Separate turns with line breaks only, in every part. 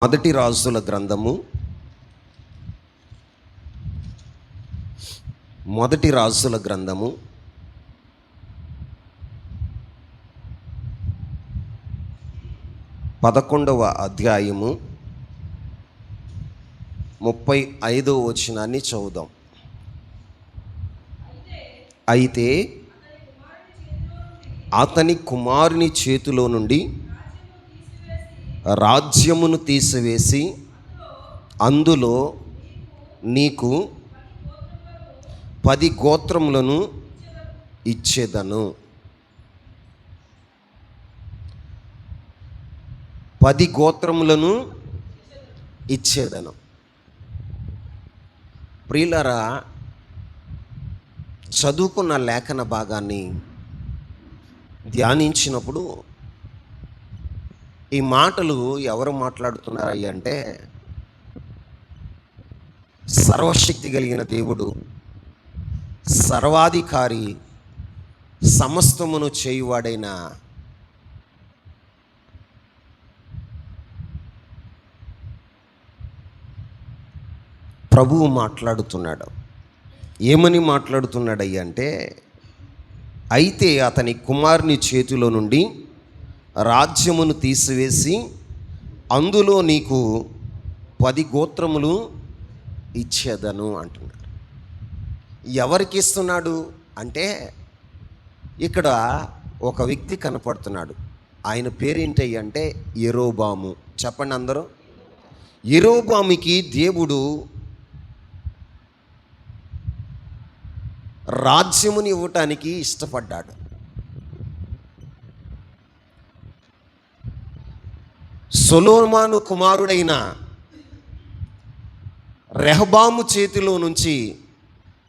మొదటి రాజుల గ్రంథము 11వ అధ్యాయము 35వ వచనాన్ని చదువుదాం. అయితే అతని కుమారుని చేతిలో నుండి రాజ్యమును తీసివేసి అందులో నీకు 10 గోత్రములను ఇచ్చేదను. 10 గోత్రములను ఇచ్చేదను. ప్రియులారా, చదువుకున్న లేఖన భాగాన్ని ధ్యానించినప్పుడు ఈ మాటలు ఎవరు మాట్లాడుతున్నారు అంటే, సర్వశక్తి కలిగిన దేవుడు, సర్వాధికారి, సమస్తమును చేయువాడైన ప్రభువు మాట్లాడుతున్నాడు. ఏమని మాట్లాడుతున్నాడయ్యా అంటే, అయితే అతని కుమారుని చేతిలో నుండి రాజ్యమును తీసివేసి అందులో నీకు 10 గోత్రములు ఇచ్చేదను అంటున్నాడు. ఎవరికి ఇస్తున్నాడు అంటే, ఇక్కడ ఒక వ్యక్తి కనపడుతున్నాడు. ఆయన పేరేంటి అంటే యెరోబాము. చెప్పండి అందరూ. యెరోబాముకి దేవుడు రాజ్యముని ఇవ్వటానికి ఇష్టపడ్డాడు. సొలొమోను కుమారుడైన రెహబాము చేతిలో నుంచి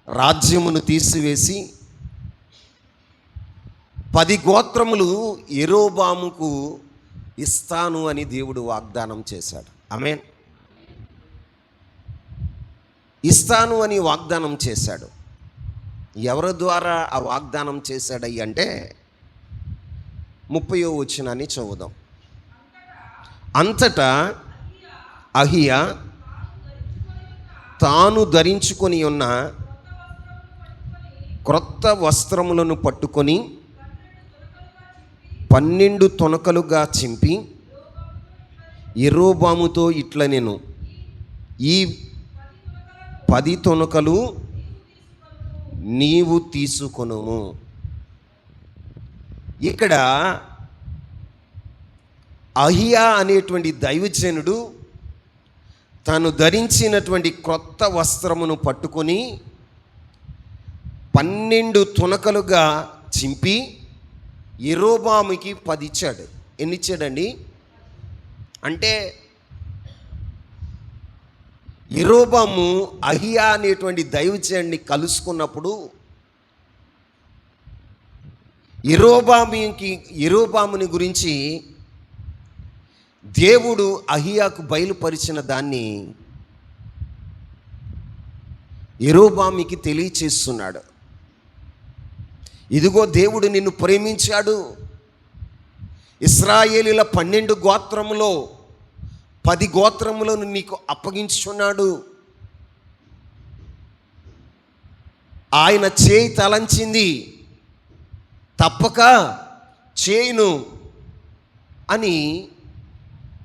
రాజ్యమును తీసివేసి 10 గోత్రములు యెరోబాముకు ఇస్తాను అని దేవుడు వాగ్దానం చేశాడు. ఆమేన్. ఇస్తాను అని వాగ్దానం చేశాడు. ఎవరి ద్వారా ఆ వాగ్దానం చేశాడయ్య అంటే 30వ వచనాన్ని చదువుదాం. అంతటా అహియా తాను ధరించుకొని ఉన్న క్రొత్త వస్త్రములను పట్టుకొని 12 తొనకలుగా చింపి యెరోబాముతో ఇట్లా, నేను ఈ 10 తొనకలు నీవు తీసుకొనుము. ఇక్కడ అహియా అనేటువంటి దైవజనుడు తాను ధరించినటువంటి క్రొత్త వస్త్రమును పట్టుకొని 12 తునకలుగా చింపి యెరోబాముకి 10 ఇచ్చాడు. ఎన్ని ఇచ్చాడండి అంటే, యెరోబాము అహియా అనేటువంటి దైవజనుడిని కలుసుకున్నప్పుడు యెరోబాముని గురించి దేవుడు అహియాకు బయలుపరిచిన దాన్ని యెరోబాముకి తెలియచేస్తున్నాడు. ఇదిగో దేవుడు నిన్ను ప్రేమించాడు. ఇశ్రాయేలీల 12 గోత్రములో 10 గోత్రములను నీకు అప్పగించుచున్నాడు. ఆయన చేయి తలంచింది, తప్పక చేయును అని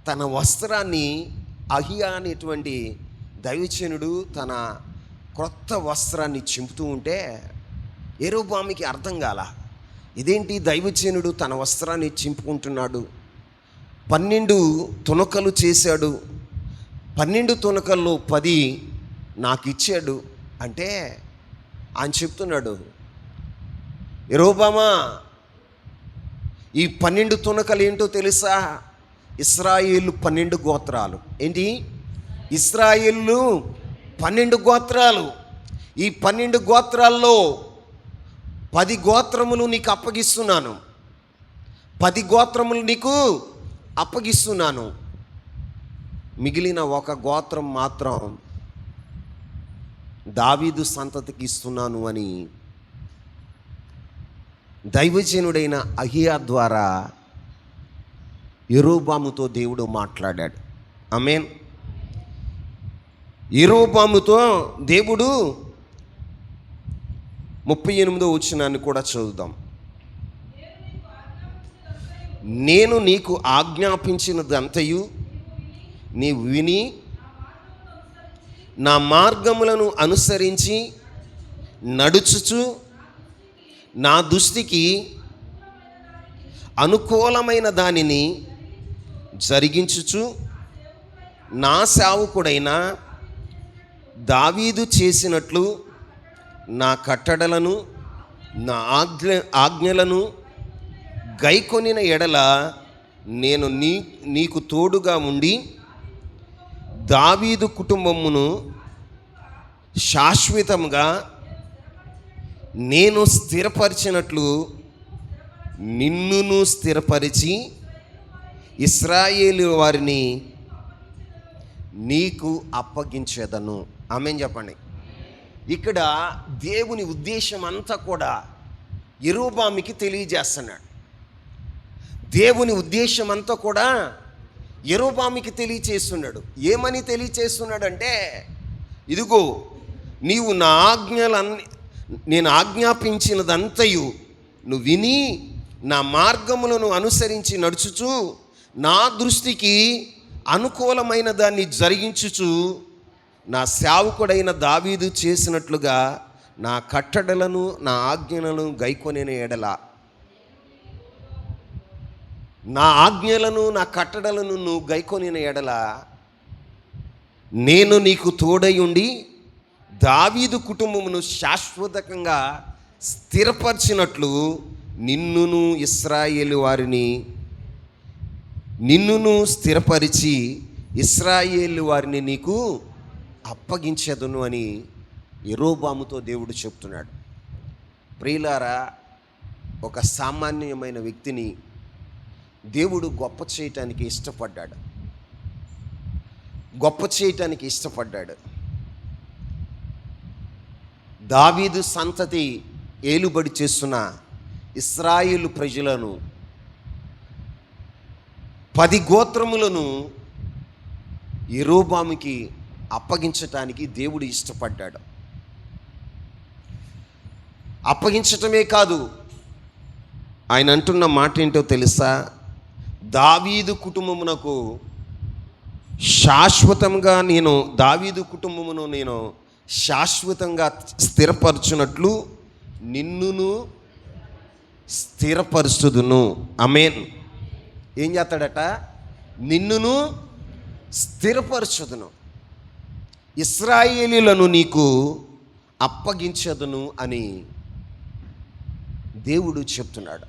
తన వస్త్రాన్ని, అహియా అనేటువంటి దైవజనుడు తన క్రొత్త వస్త్రాన్ని చింపుతూ ఉంటే యెరోబాముకి అర్థం కాల. ఇదేంటి దైవజనుడు తన వస్త్రాన్ని చింపుకుంటున్నాడు? 12 తునకలు చేశాడు, 12 తునకల్లో 10 నాకు ఇచ్చాడు అంటే ఆయన చెప్తున్నాడు, యెరోబామా, ఈ 12 తునకలు ఏంటో తెలుసా? ఇశ్రాయేలు 12 గోత్రాలు. ఏంటి? ఇశ్రాయేలు 12 గోత్రాలు. ఈ 12 గోత్రాల్లో 10 గోత్రములు నీకు అప్పగిస్తున్నాను. 10 గోత్రములు నీకు అప్పగిస్తున్నాను. మిగిలిన 1 గోత్రం మాత్రం దావీదు సంతతికి ఇస్తున్నాను అని దైవజనుడైన అహియా ద్వారా యెరోబాముతో దేవుడు మాట్లాడాడు. ఆమేన్. యెరోబాముతో దేవుడు 38వ వచనాన్ని కూడా చదువుదాం. నేను నీకు ఆజ్ఞాపించినదంతయు నీవు విని నా మార్గములను అనుసరించి నడుచుచు నా దృష్టికి అనుకూలమైన దానిని జరిగించుచు నా సేవకుడైన దావీదు చేసినట్లు నా కట్టడలను నా ఆజ్ఞలను గైకొనిన ఎడల నేను నీకు తోడుగా ఉండి దావీదు కుటుంబమును శాశ్వతంగా నేను స్థిరపరిచినట్లు నిన్నును స్థిరపరిచి ఇశ్రాయేలు వారిని నీకు అప్పగించేదను. ఆమేన్ చెప్పండి. ఇక్కడ దేవుని ఉద్దేశం అంతా కూడా యెరోబాముకి తెలియజేస్తున్నాడు. దేవుని ఉద్దేశం అంతా కూడా యెరోబాముకి తెలియచేస్తున్నాడు. ఏమని తెలియచేస్తున్నాడంటే, ఇదిగో నీవు నా నేను ఆజ్ఞాపించినదంతయు నువ్వు విని నా మార్గములను అనుసరించి నడుచుచు నా దృష్టికి అనుకూలమైన దాన్ని జరిగించుచు నా సేవకుడైన దావీదు చేసినట్లుగా నా కట్టడలను నా ఆజ్ఞలను గైకొనిన ఎడల, నా ఆజ్ఞలను నా కట్టడలను నువ్వు గైకొనిన ఎడల నేను నీకు తోడై ఉండి దావీదు కుటుంబమును శాశ్వతంగా స్థిరపరిచినట్లు నిన్నును ఇశ్రాయేలు వారిని స్థిరపరిచి ఇశ్రాయేలు వారిని నీకు అప్పగించేదను అని యెరోబాముతో దేవుడు చెప్తున్నాడు. ప్రియులారా, ఒక సామాన్యమైన వ్యక్తిని దేవుడు గొప్ప చేయటానికి ఇష్టపడ్డాడు. దావీదు సంతతి ఏలుబడి చేస్తున్న ఇశ్రాయేలు ప్రజలను 10 గోత్రములను యెరోబాముకి అప్పగించటానికి దేవుడు ఇష్టపడ్డాడు. అప్పగించటమే కాదు, ఆయన అంటున్న మాట ఏంటో తెలుసా? దావీదు కుటుంబమునకు శాశ్వతంగా దావీదు కుటుంబమును నేను శాశ్వతంగా స్థిరపరచునట్లు నిన్నును స్థిరపరుచుదును. ఆమేన్. ఏం చేస్తాడట? నిన్నును స్థిరపరచుదును, ఇశ్రాయేలీయులను నీకు అప్పగించదును అని దేవుడు చెప్తున్నాడు.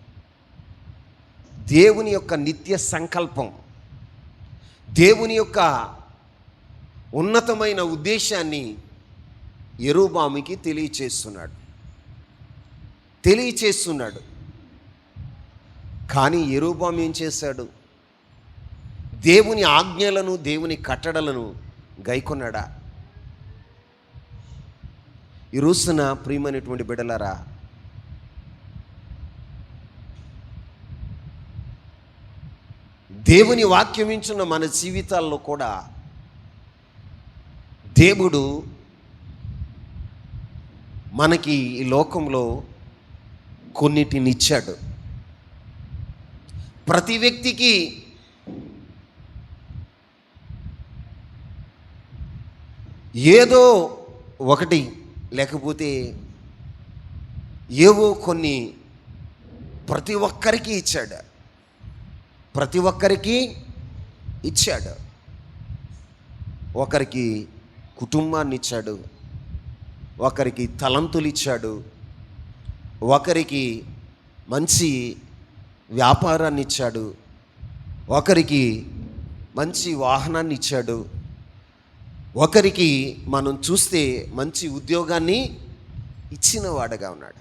దేవుని యొక్క నిత్య సంకల్పం, దేవుని యొక్క ఉన్నతమైన ఉద్దేశాన్ని యెరోబాముకి తెలియచేస్తున్నాడు. కానీ యెరోబాము ఏం చేశాడు? దేవుని ఆజ్ఞలను దేవుని కట్టడలను గైకొన్నాడా? ఈ రోజున ప్రియమైనటువంటి బిడ్డలారా, దేవుని వాక్యం వింటున్న మన జీవితాల్లో కూడా దేవుడు మనకి ఈ లోకంలో కొన్నిటిని ఇచ్చాడు. ప్రతి వ్యక్తికి ఏదో ఒకటి లేకపోతే ఏవో కొన్ని ప్రతి ఒక్కరికి ఇచ్చాడు. ఒకరికి కుటుంబాన్ని ఇచ్చాడు, ఒకరికి తలంతులు ఇచ్చాడు, ఒకరికి మంచి వ్యాపారాన్ని ఇచ్చాడు, ఒకరికి మంచి వాహనాన్ని ఇచ్చాడు, ఒకరికి మనం చూస్తే మంచి ఉద్యోగాన్ని ఇచ్చిన వాడుగా ఉన్నాడు.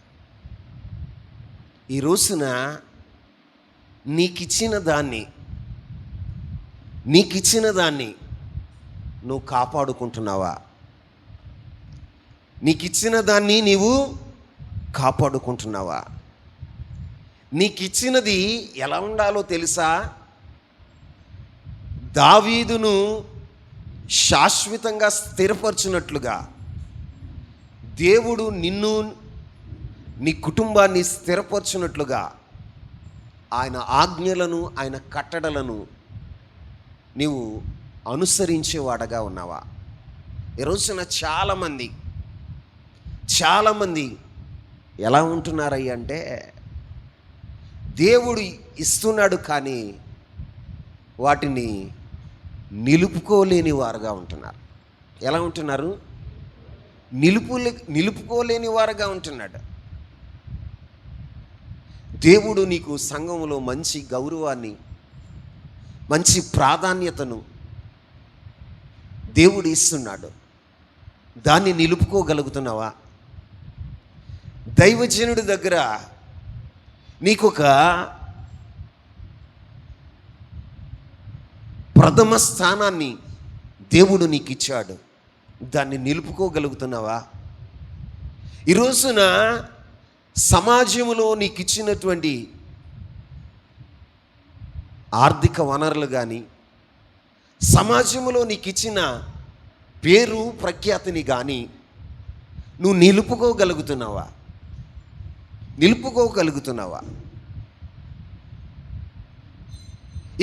ఈ రోజున నీకిచ్చిన దాన్ని నువ్వు కాపాడుకుంటున్నావా? నీకిచ్చిన దాన్ని నీవు కాపాడుకుంటున్నావా? నీకిచ్చినది ఎలా ఉండాలో తెలుసా? దావీదును శాశ్వతంగా స్థిరపరచునట్లుగా దేవుడు నిన్ను నీ కుటుంబాన్ని స్థిరపరచునట్లుగా ఆయన ఆజ్ఞలను ఆయన కట్టడలను నీవు అనుసరించేవాడగా ఉన్నావా? ఈ రోజున చాలామంది ఎలా ఉంటున్నారయ్య అంటే, దేవుడు ఇస్తున్నాడు కానీ వాటిని నిలుపుకోలేని వారుగా ఉంటున్నారు. ఎలా ఉంటున్నారు? నిలుపుకోలేని వారుగా ఉంటున్నాడు. దేవుడు నీకు సంఘంలో మంచి గౌరవాన్ని, మంచి ప్రాధాన్యతను దేవుడు ఇస్తున్నాడు. దాన్ని నిలుపుకోగలుగుతున్నావా? దైవజనుడి దగ్గర నీకొక ప్రథమ స్థానాన్ని దేవుడు నీకు ఇచ్చాడు. దాన్ని నిలుపుకోగలుగుతున్నావా? ఈ రోజున సమాజంలో నీకు ఇచ్చినటువంటి ఆర్థిక వనరులు కానీ, సమాజంలో నీకు ఇచ్చిన పేరు ప్రఖ్యాతిని కానీ నువ్వు నిలుపుకోగలుగుతున్నావా?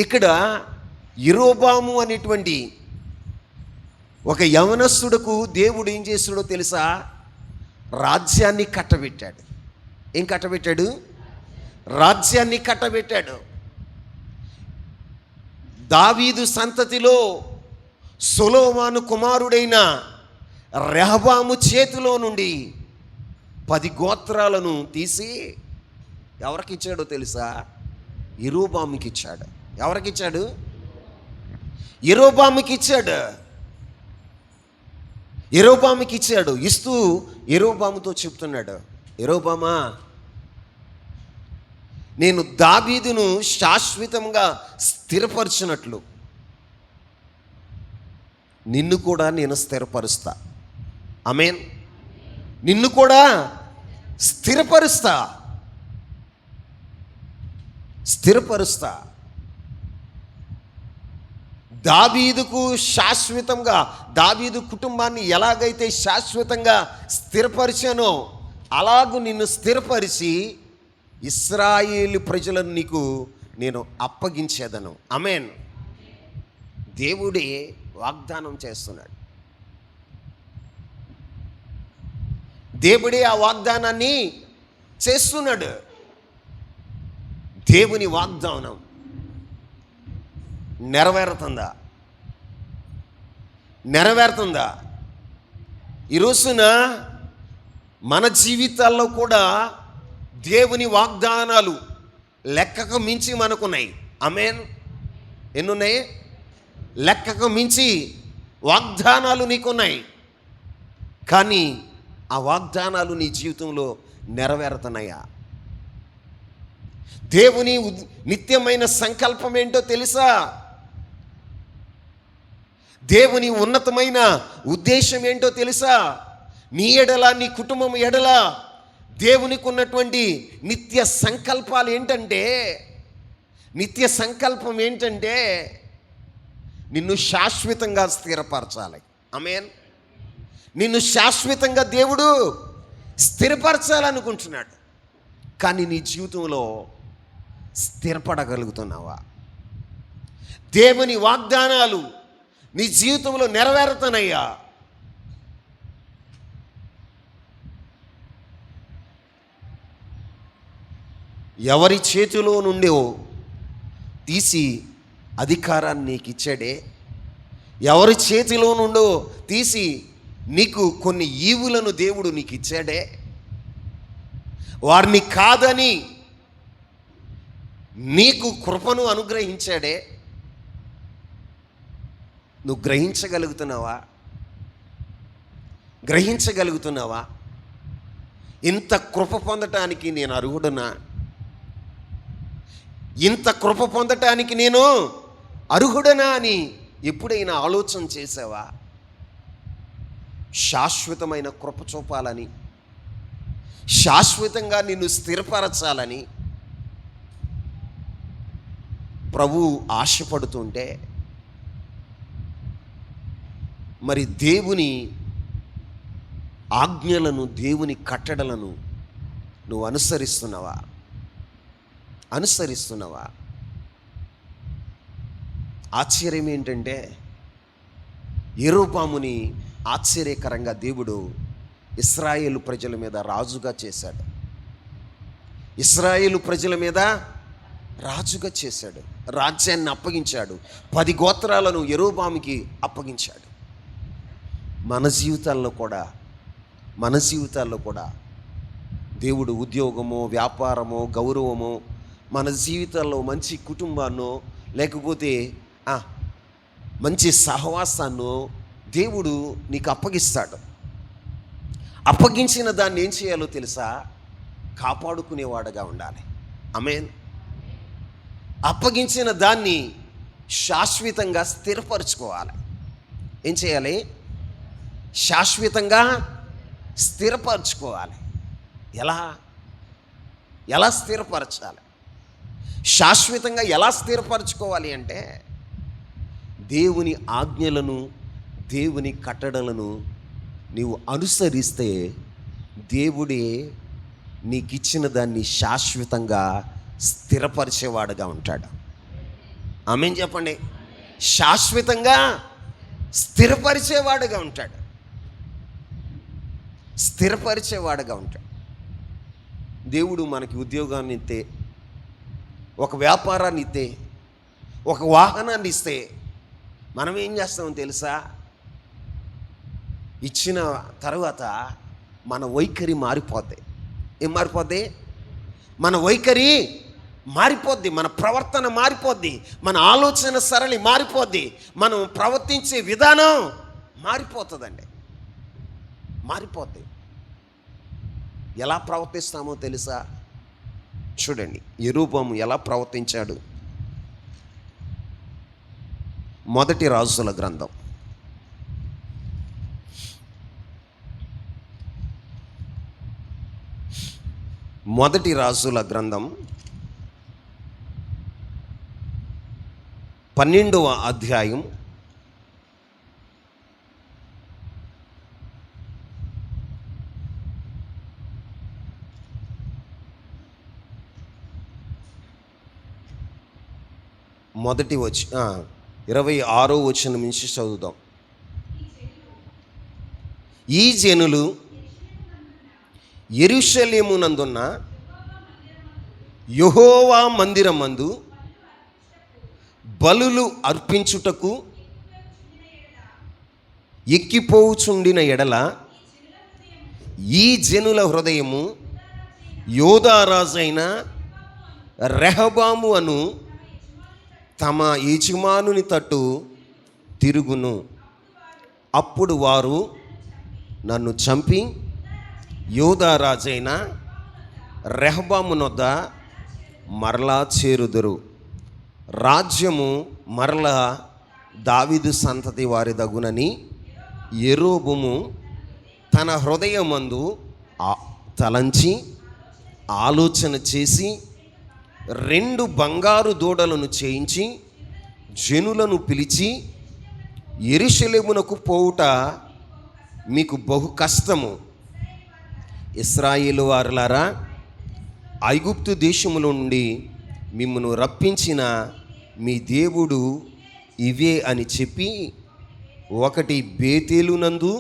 ఇక్కడ యెరోబాము అనేటువంటి ఒక యవనస్తుడుకు దేవుడు ఏం చేస్తాడో తెలుసా? రాజ్యాన్ని కట్టబెట్టాడు. ఏం కట్టబెట్టాడు? రాజ్యాన్ని కట్టబెట్టాడు. దావీదు సంతతిలో సొలొమోను కుమారుడైన రెహబాము చేతిలో నుండి 10 గోత్రాలను తీసి ఎవరికి ఇచ్చాడో తెలుసా? యెరోబాముకి ఇచ్చాడు. ఎవరికి ఇచ్చాడు? యెరోబాముకి ఇచ్చాడు. యెరోబాముకి ఇచ్చాడు. ఇస్తూ యెరోబాముతో చెప్తున్నాడు, యెరోబామా, నేను దావీదును శాశ్వతంగా స్థిరపరచినట్లు నిన్ను కూడా నేను స్థిరపరుస్తా. ఆమేన్. నిన్ను కూడా స్థిరపరుస్తా. దావీదుకు శాశ్వతంగా, దావీదు కుటుంబాన్ని ఎలాగైతే శాశ్వతంగా స్థిరపరిచానో అలాగూ నిన్ను స్థిరపరిచి ఇశ్రాయేలు ప్రజలను నీకు నేను అప్పగించేదను. ఆమేన్. దేవుడే వాగ్దానం చేస్తున్నాడు. దేవుడే ఆ వాగ్దానాన్ని చేస్తున్నాడు. దేవుని వాగ్దానం నెరవేరుతుందా? ఈ రోజున మన జీవితాల్లో కూడా దేవుని వాగ్దానాలు లెక్కకు మించి మనకున్నాయి. ఆమేన్. ఎన్నున్నాయి? లెక్కకు మించి వాగ్దానాలు నీకున్నాయి. కానీ ఆ వాగ్దానాలు నీ జీవితంలో నెరవేరుతున్నాయా? దేవుని నిత్యమైన సంకల్పం ఏంటో తెలుసా? దేవుని ఉన్నతమైన ఉద్దేశం ఏంటో తెలుసా? నీ ఎడల, నీ కుటుంబం ఎడల దేవునికి ఉన్నటువంటి నిత్య సంకల్పాలు ఏంటంటే, నిత్య సంకల్పం ఏంటంటే నిన్ను శాశ్వతంగా స్థిరపరచాలి. ఆమేన్. నిన్ను శాశ్వతంగా దేవుడు స్థిరపరచాలనుకుంటున్నాడు. కానీ నీ జీవితంలో స్థిరపడగలుగుతున్నావా? దేవుని వాగ్దానాలు నీ జీవితంలో నెరవేరుతున్నాయా? ఎవరి చేతిలో నుండో తీసి అధికారాన్ని నీకు ఇచ్చాడే, ఎవరి చేతిలో నుండో తీసి నీకు కొన్ని ఈవులను దేవుడు నీకు ఇచ్చాడే, వారిని కాదని నీకు కృపను అనుగ్రహించాడే, నువ్వు గ్రహించగలుగుతున్నావా? ఇంత కృప పొందటానికి నేను అర్హుడనా? ఇంత కృప పొందటానికి నేను అర్హుడనా అని ఎప్పుడైనా ఆలోచన చేసావా? శాశ్వతమైన కృప చూపాలని, శాశ్వతంగా నిన్ను స్థిరపరచాలని ప్రభు ఆశపడుతుంటే మరి దేవుని ఆజ్ఞలను, దేవుని కట్టడలను నువ్వు అనుసరిస్తున్నావా? ఆశ్చర్యం ఏంటంటే, యెరోబాముని ఆశ్చర్యకరంగా దేవుడు ఇశ్రాయేలు ప్రజల మీద రాజుగా చేశాడు. రాజ్యాన్ని అప్పగించాడు. 10 గోత్రాలను యెరోబాముకి అప్పగించాడు. మన జీవితాల్లో కూడా దేవుడు ఉద్యోగమో, వ్యాపారమో, గౌరవమో, మన జీవితాల్లో మంచి కుటుంబాన్నో, లేకపోతే మంచి సహవాసాన్నో దేవుడు నీకు అప్పగిస్తాడు. అప్పగించిన దాన్ని ఏం చేయాలో తెలుసా? కాపాడుకునేవాడుగా ఉండాలి. ఆమేన్. అప్పగించిన దాన్ని శాశ్వతంగా స్థిరపరచుకోవాలి. ఏం చేయాలి? శాశ్వతంగా స్థిరపరచుకోవాలి. ఎలా స్థిరపరచాలి? శాశ్వతంగా ఎలా స్థిరపరచుకోవాలి అంటే, దేవుని ఆజ్ఞలను, దేవుని కట్టడలను నీవు అనుసరిస్తే దేవుడే నీకిచ్చిన దాన్ని శాశ్వతంగా స్థిరపరిచేవాడుగా ఉంటాడు. ఆమేన్ చెప్పండి. శాశ్వతంగా స్థిరపరిచేవాడుగా ఉంటాడు. దేవుడు మనకి ఉద్యోగాన్ని ఇస్తే, ఒక వ్యాపారాన్ని ఇస్తే, ఒక వాహనాన్ని ఇస్తే మనం ఏం చేస్తామో తెలుసా? ఇచ్చిన తర్వాత మన వైఖరి మారిపోద్ది. ఏం మారిపోద్ది? మన వైఖరి మారిపోద్ది, మన ప్రవర్తన మారిపోద్ది, మన ఆలోచన సరళి మారిపోద్ది, మనం ప్రవర్తించే విధానం మారిపోతుందండి. ఎలా ప్రవర్తిస్తామో తెలుసా? చూడండి, యెరోబాము ఎలా ప్రవర్తించాడు. మొదటి రాజుల గ్రంథం 12వ అధ్యాయం 26వ వచనం నుంచి చదువుదాం. ఈ జనులు యెరూషలేమునందున్న యెహోవా మందిరమందు బలులు అర్పించుటకు ఎక్కిపోవుచుండిన ఎడల ఈ జనుల హృదయము యోధారాజైన రెహబాము అను తమ యజమానుని తట్టు తిరుగును. అప్పుడు వారు నన్ను చంపి యోధారాజైన రెహబాము నొద్ద మరలా చేరుదురు. రాజ్యము మరలా దావీదు సంతతి వారి దగునని యెరోబాము తన హృదయమందు తలంచి ఆలోచన చేసి 2 బంగారు దూడలను చేయించి జనులను పిలిచి, యెరూషలేమునకు పోవుట మీకు బహు కష్టము. ఇశ్రాయేలు వారులారా, ఐగుప్తు దేశములో నుండి మిమ్మును రప్పించిన మీ దేవుడు ఇవే అని చెప్పి, ఒకటి బేతేలునందు,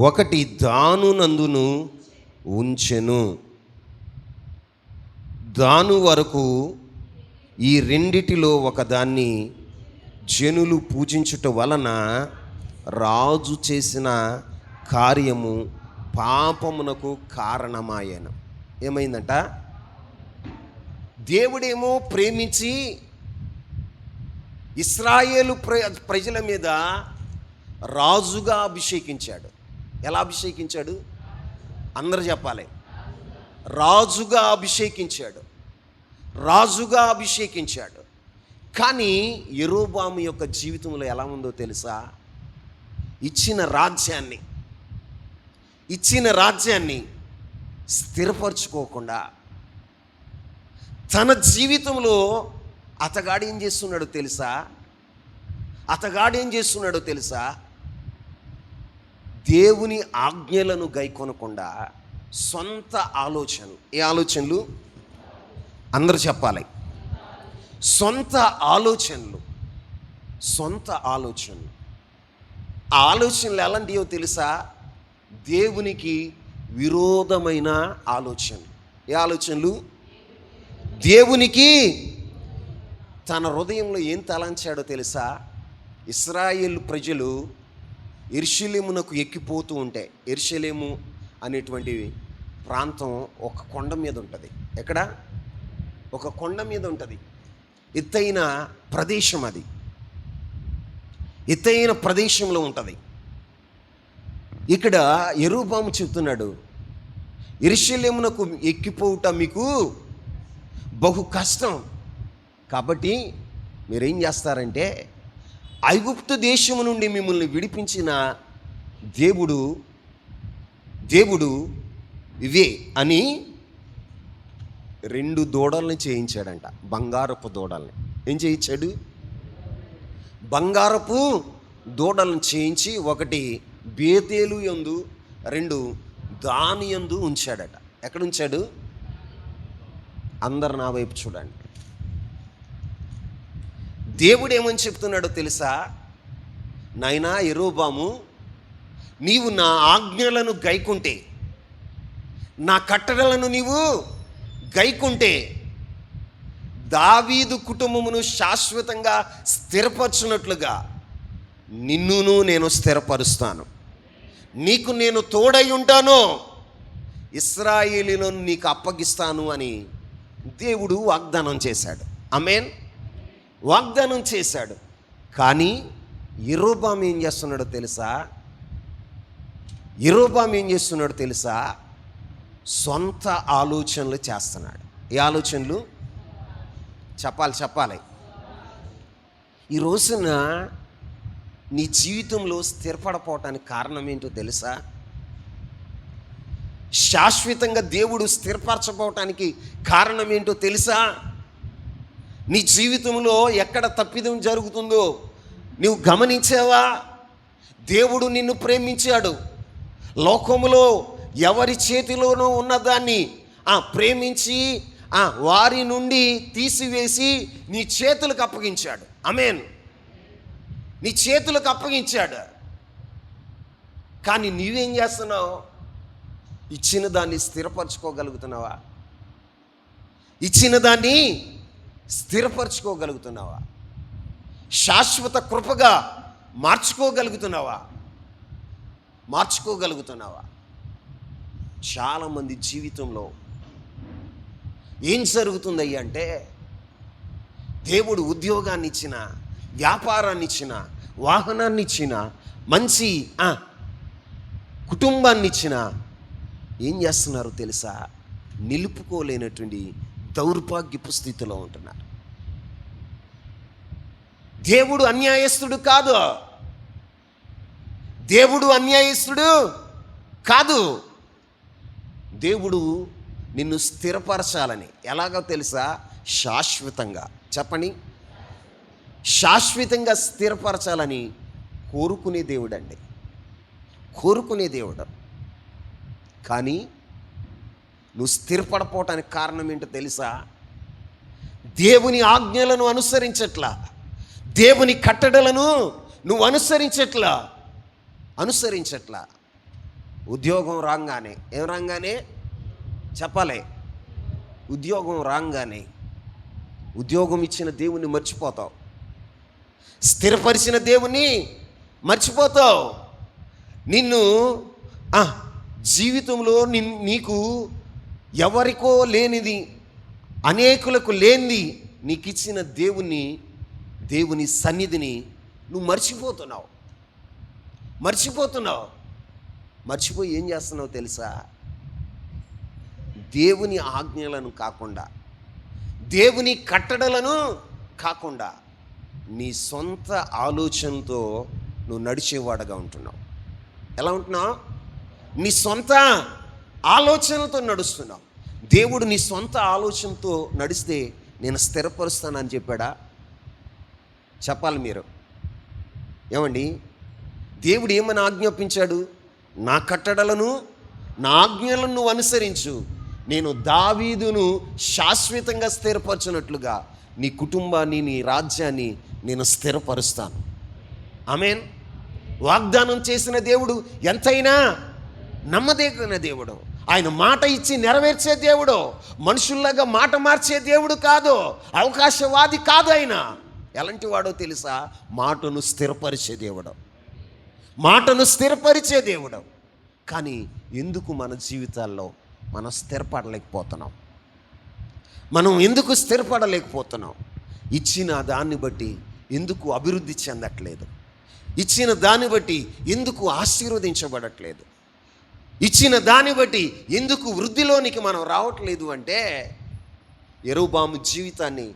ఒకటి దానునందును ఉంచెను. దాను వరకు ఈ రెండిటిలో ఒకదాన్ని జనులు పూజించుట వలన రాజు చేసిన కార్యము పాపమునకు కారణమాయెను. ఏమైందంట? దేవుడేమో ప్రేమించి ఇశ్రాయేలు ప్రజల మీద రాజుగా అభిషేకించాడు. ఎలా అభిషేకించాడు? అందరూ చెప్పాలి. రాజుగా అభిషేకించాడు. కానీ యెరోబాము యొక్క జీవితంలో ఎలా ఉందో తెలుసా? ఇచ్చిన రాజ్యాన్ని స్థిరపరచుకోకుండా తన జీవితంలో అతగాడు ఏం చేస్తున్నాడో తెలుసా? అతగాడు ఏం చేస్తున్నాడో తెలుసా? దేవుని ఆజ్ఞలను గైకొనకుండా సొంత ఆలోచనలు. ఏ ఆలోచనలు? అందరూ చెప్పాలి. సొంత ఆలోచనలు. సొంత ఆలోచనలు. ఆ ఆలోచనలు ఎలాంటివో తెలుసా? దేవునికి విరోధమైన ఆలోచనలు. ఏ ఆలోచనలు? దేవునికి తన హృదయంలో ఏం తలంచాడో తెలుసా? ఇశ్రాయేలు ప్రజలు యెరూషలేమునకు ఎక్కిపోతూ ఉంటే, యెరూషలేము అనేటువంటి ప్రాంతం ఒక కొండ మీద ఉంటుంది. ఎక్కడ? ఒక కొండ మీద ఉంటుంది. ఎత్తైన ప్రదేశం అది. ఎత్తైన ప్రదేశంలో ఉంటుంది. ఇక్కడ యెరోబాము చెప్తున్నాడు, యెరూషలేమునకు ఎక్కిపోవుట మీకు బహు కష్టం. కాబట్టి మీరేం చేస్తారంటే, ఐగుప్తు దేశము నుండి మిమ్మల్ని విడిపించిన దేవుడు ఇవే అని 2 దూడల్ని చేయించాడంట. బంగారపు దూడల్ని. ఏం చేయించాడు? బంగారపు దూడలను చేయించి, ఒకటి బేతేలు యందు, 2 దాని యందు ఉంచాడట. ఎక్కడ ఉంచాడు? అందరు నా వైపు చూడండి. దేవుడు ఏమని చెప్తున్నాడో తెలుసా? నాయనా యెరోబాము, నీవు నా ఆజ్ఞలను గైకుంటే, నా కట్టడలను నీవు గైకుంటే, దావీదు కుటుంబమును శాశ్వతంగా స్థిరపరచున్నట్లుగా నిన్నును నేను స్థిరపరుస్తాను. నీకు నేను తోడై ఉంటాను. ఇశ్రాయేలీయులను నీకు అప్పగిస్తాను అని దేవుడు వాగ్దానం చేశాడు. ఆమేన్. వాగ్దానం చేశాడు. కానీ యెరోబాము ఏం చేస్తున్నాడో తెలుసా? యెరోబాము ఏం చేస్తున్నాడో తెలుసా? సొంత ఆలోచనలు చేస్తున్నాడు. ఏ ఆలోచనలు? చెప్పాలి. ఈ రోజున నీ జీవితంలో స్థిరపడపోవటానికి కారణం ఏంటో తెలుసా? శాశ్వతంగా దేవుడు స్థిరపరచబోవటానికి కారణం ఏంటో తెలుసా? నీ జీవితంలో ఎక్కడ తప్పిదం జరుగుతుందో నువ్వు గమనించావా? దేవుడు నిన్ను ప్రేమించాడు. లోకములో ఎవరి చేతిలోనూ ఉన్నదాన్ని ప్రేమించి వారి నుండి తీసివేసి నీ చేతులకు అప్పగించాడు. ఆమేన్. నీ చేతులకు అప్పగించాడు. కానీ నీవేం చేస్తున్నావు? ఇచ్చిన దాన్ని స్థిరపరచుకోగలుగుతున్నావా? ఇచ్చిన దాన్ని స్థిరపరచుకోగలుగుతున్నావా? శాశ్వత కృపగా మార్చుకోగలుగుతున్నావా? చాలామంది జీవితంలో ఏం జరుగుతుందయ్యా అంటే, దేవుడు ఉద్యోగాన్ని ఇచ్చిన, వ్యాపారాన్ని ఇచ్చిన, వాహనాన్ని ఇచ్చిన, మంచి కుటుంబాన్ని ఇచ్చిన, ఏం చేస్తున్నారు తెలుసా? నిలుపుకోలేనటువంటి దౌర్భాగ్యపు స్థితిలో ఉంటున్నారు. దేవుడు అన్యాయస్తుడు కాదు. దేవుడు నిన్ను స్థిరపరచాలని. ఎలాగో తెలుసా? శాశ్వతంగా. చెప్పండి. శాశ్వతంగా స్థిరపరచాలని కోరుకునే దేవుడు. కానీ నువ్వు స్థిరపడపోవటానికి కారణం ఏంటో తెలుసా? దేవుని ఆజ్ఞలను అనుసరించట్లా. దేవుని కట్టడలను నువ్వు అనుసరించట్లా. ఉద్యోగం రాగానే, ఏం రాగానే చెప్పాలి? ఉద్యోగం రాగానే ఉద్యోగం ఇచ్చిన దేవుణ్ణి మర్చిపోతావు. స్థిరపరిచిన దేవుణ్ణి మర్చిపోతావు. నిన్ను జీవితంలో నీకు ఎవరికో లేనిది, అనేకులకు లేనిది నీకు ఇచ్చిన దేవుని సన్నిధిని నువ్వు మర్చిపోయి ఏం చేస్తున్నావు తెలుసా? దేవుని ఆజ్ఞలను కాకుండా, దేవుని కట్టడలను కాకుండా, నీ సొంత ఆలోచనతో నువ్వు నడిచేవాడుగా ఉంటున్నావు. ఎలా ఉంటున్నావు? నీ సొంత ఆలోచనతో నడుస్తున్నావు. దేవుడు నీ సొంత ఆలోచనతో నడిస్తే నేను స్థిరపరుస్తానని చెప్పాడా? చెప్పాలి మీరు. ఏమండి, దేవుడు ఏమని ఆజ్ఞాపించాడు? నా కట్టడలను నా ఆజ్ఞలను నువ్వు అనుసరించు, నేను దావీదును శాశ్వతంగా స్థిరపరచినట్లుగా నీ కుటుంబాన్ని, నీ రాజ్యాన్ని నేను స్థిరపరుస్తాను. ఆమేన్. వాగ్దానం చేసిన దేవుడు ఎంతైనా నమ్మదగిన దేవుడు. ఆయన మాట ఇచ్చి నెరవేర్చే దేవుడు. మనుషుల్లాగా మాట మార్చే దేవుడు కాదు, అవకాశవాది కాదు. ఆయన ఎలాంటి వాడో తెలుసా? మాటను స్థిరపరిచే దేవుడు, మాటను స్థిరపరిచే దేవుడు. కానీ ఎందుకు మన జీవితాల్లో మనం స్థిరపడలేకపోతున్నాం? మనం ఎందుకు స్థిరపడలేకపోతున్నాం? ఇచ్చిన దాన్ని బట్టి ఎందుకు అభివృద్ధి చెందట్లేదు? ఇచ్చిన దాన్ని బట్టి ఎందుకు ఆశీర్వదించబడట్లేదు? ఇచ్చిన దాన్ని బట్టి ఎందుకు వృద్ధిలోనికి మనం రావట్లేదు? అంటే యెరోబాము జీవితాన్ని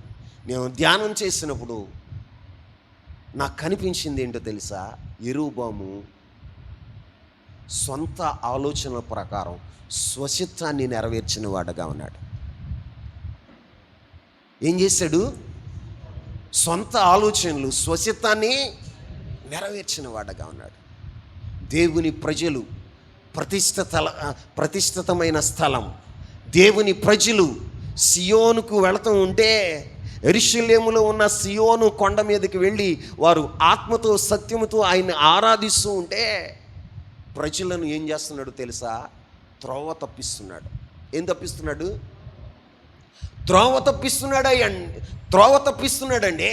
నేను ధ్యానం చేసినప్పుడు నాకు కనిపించింది ఏంటో తెలుసా? యెరోబాము సొంత ఆలోచనల ప్రకారం స్వచిత్తాన్ని నెరవేర్చిన వాడుగా ఉన్నాడు. ఏం చేశాడు? సొంత ఆలోచనలు, స్వచిత్తాన్ని నెరవేర్చిన వాడుగా ఉన్నాడు. దేవుని ప్రజలు ప్రతిష్ఠితమైన స్థలం, దేవుని ప్రజలు సియోనుకు వెళుతూ ఉంటే, యెరూషలేములో ఉన్న సియోను కొండ మీదకి వెళ్ళి వారు ఆత్మతో సత్యముతో ఆయన్ని ఆరాధిస్తూ ఉంటే, ప్రజలను ఏం చేస్తున్నాడు తెలుసా? త్రోవ తప్పిస్తున్నాడు. ఏం తప్పిస్తున్నాడు? త్రోవ తప్పిస్తున్నాడండి.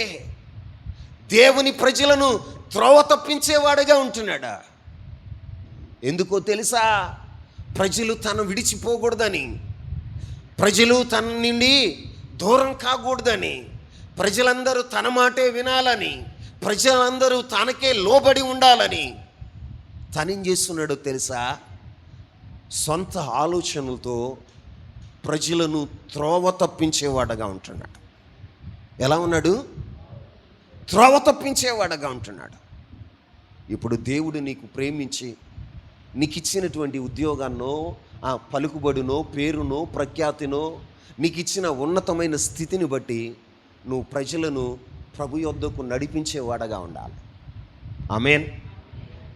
దేవుని ప్రజలను త్రోవ తప్పించేవాడుగా ఉంటున్నాడా? ఎందుకో తెలుసా? ప్రజలు తను విడిచిపోకూడదని, ప్రజలు తన నుండి దూరం కాకూడదని, ప్రజలందరూ తన మాటే వినాలని, ప్రజలందరూ తనకే లోబడి ఉండాలని తనేం చేస్తున్నాడో తెలుసా? సొంత ఆలోచనలతో ప్రజలను త్రోవ తప్పించేవాడుగా ఉంటున్నాడు. ఎలా ఉన్నాడు? త్రోవ తప్పించేవాడుగా ఉంటున్నాడు. ఇప్పుడు దేవుడు నీకు ప్రేమించి నీకు ఇచ్చినటువంటి ఉద్యోగాన్నో, ఆ పలుకుబడినో, పేరునో, ప్రఖ్యాతినో, నీకు ఇచ్చిన ఉన్నతమైన స్థితిని బట్టి నువ్వు ప్రజలను ప్రభు యొద్దకు నడిపించేవాడుగా ఉండాలి. ఆమేన్.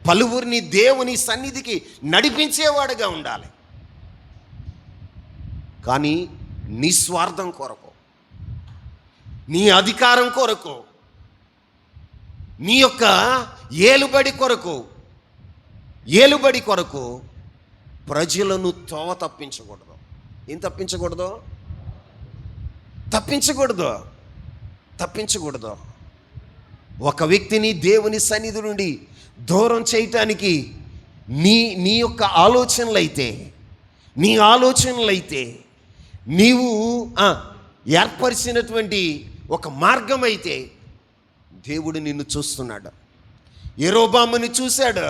పలువురిని దేవుని సన్నిధికి నడిపించేవాడుగా ఉండాలి. కానీ నీ స్వార్థం కొరకు, నీ అధికారం కొరకు, నీ యొక్క ఏలుబడి కొరకు ప్రజలను తోవ తప్పించకూడదు. ఏం తప్పించకూడదు? తప్పించకూడదు. ఒక వ్యక్తిని దేవుని సన్నిధి నుండి దూరం చేయటానికి నీ యొక్క ఆలోచనలైతే నీవు ఏర్పరిచినటువంటి ఒక మార్గం అయితే దేవుడు నిన్ను చూస్తున్నాడు. యెరోబాముని చూశాడు.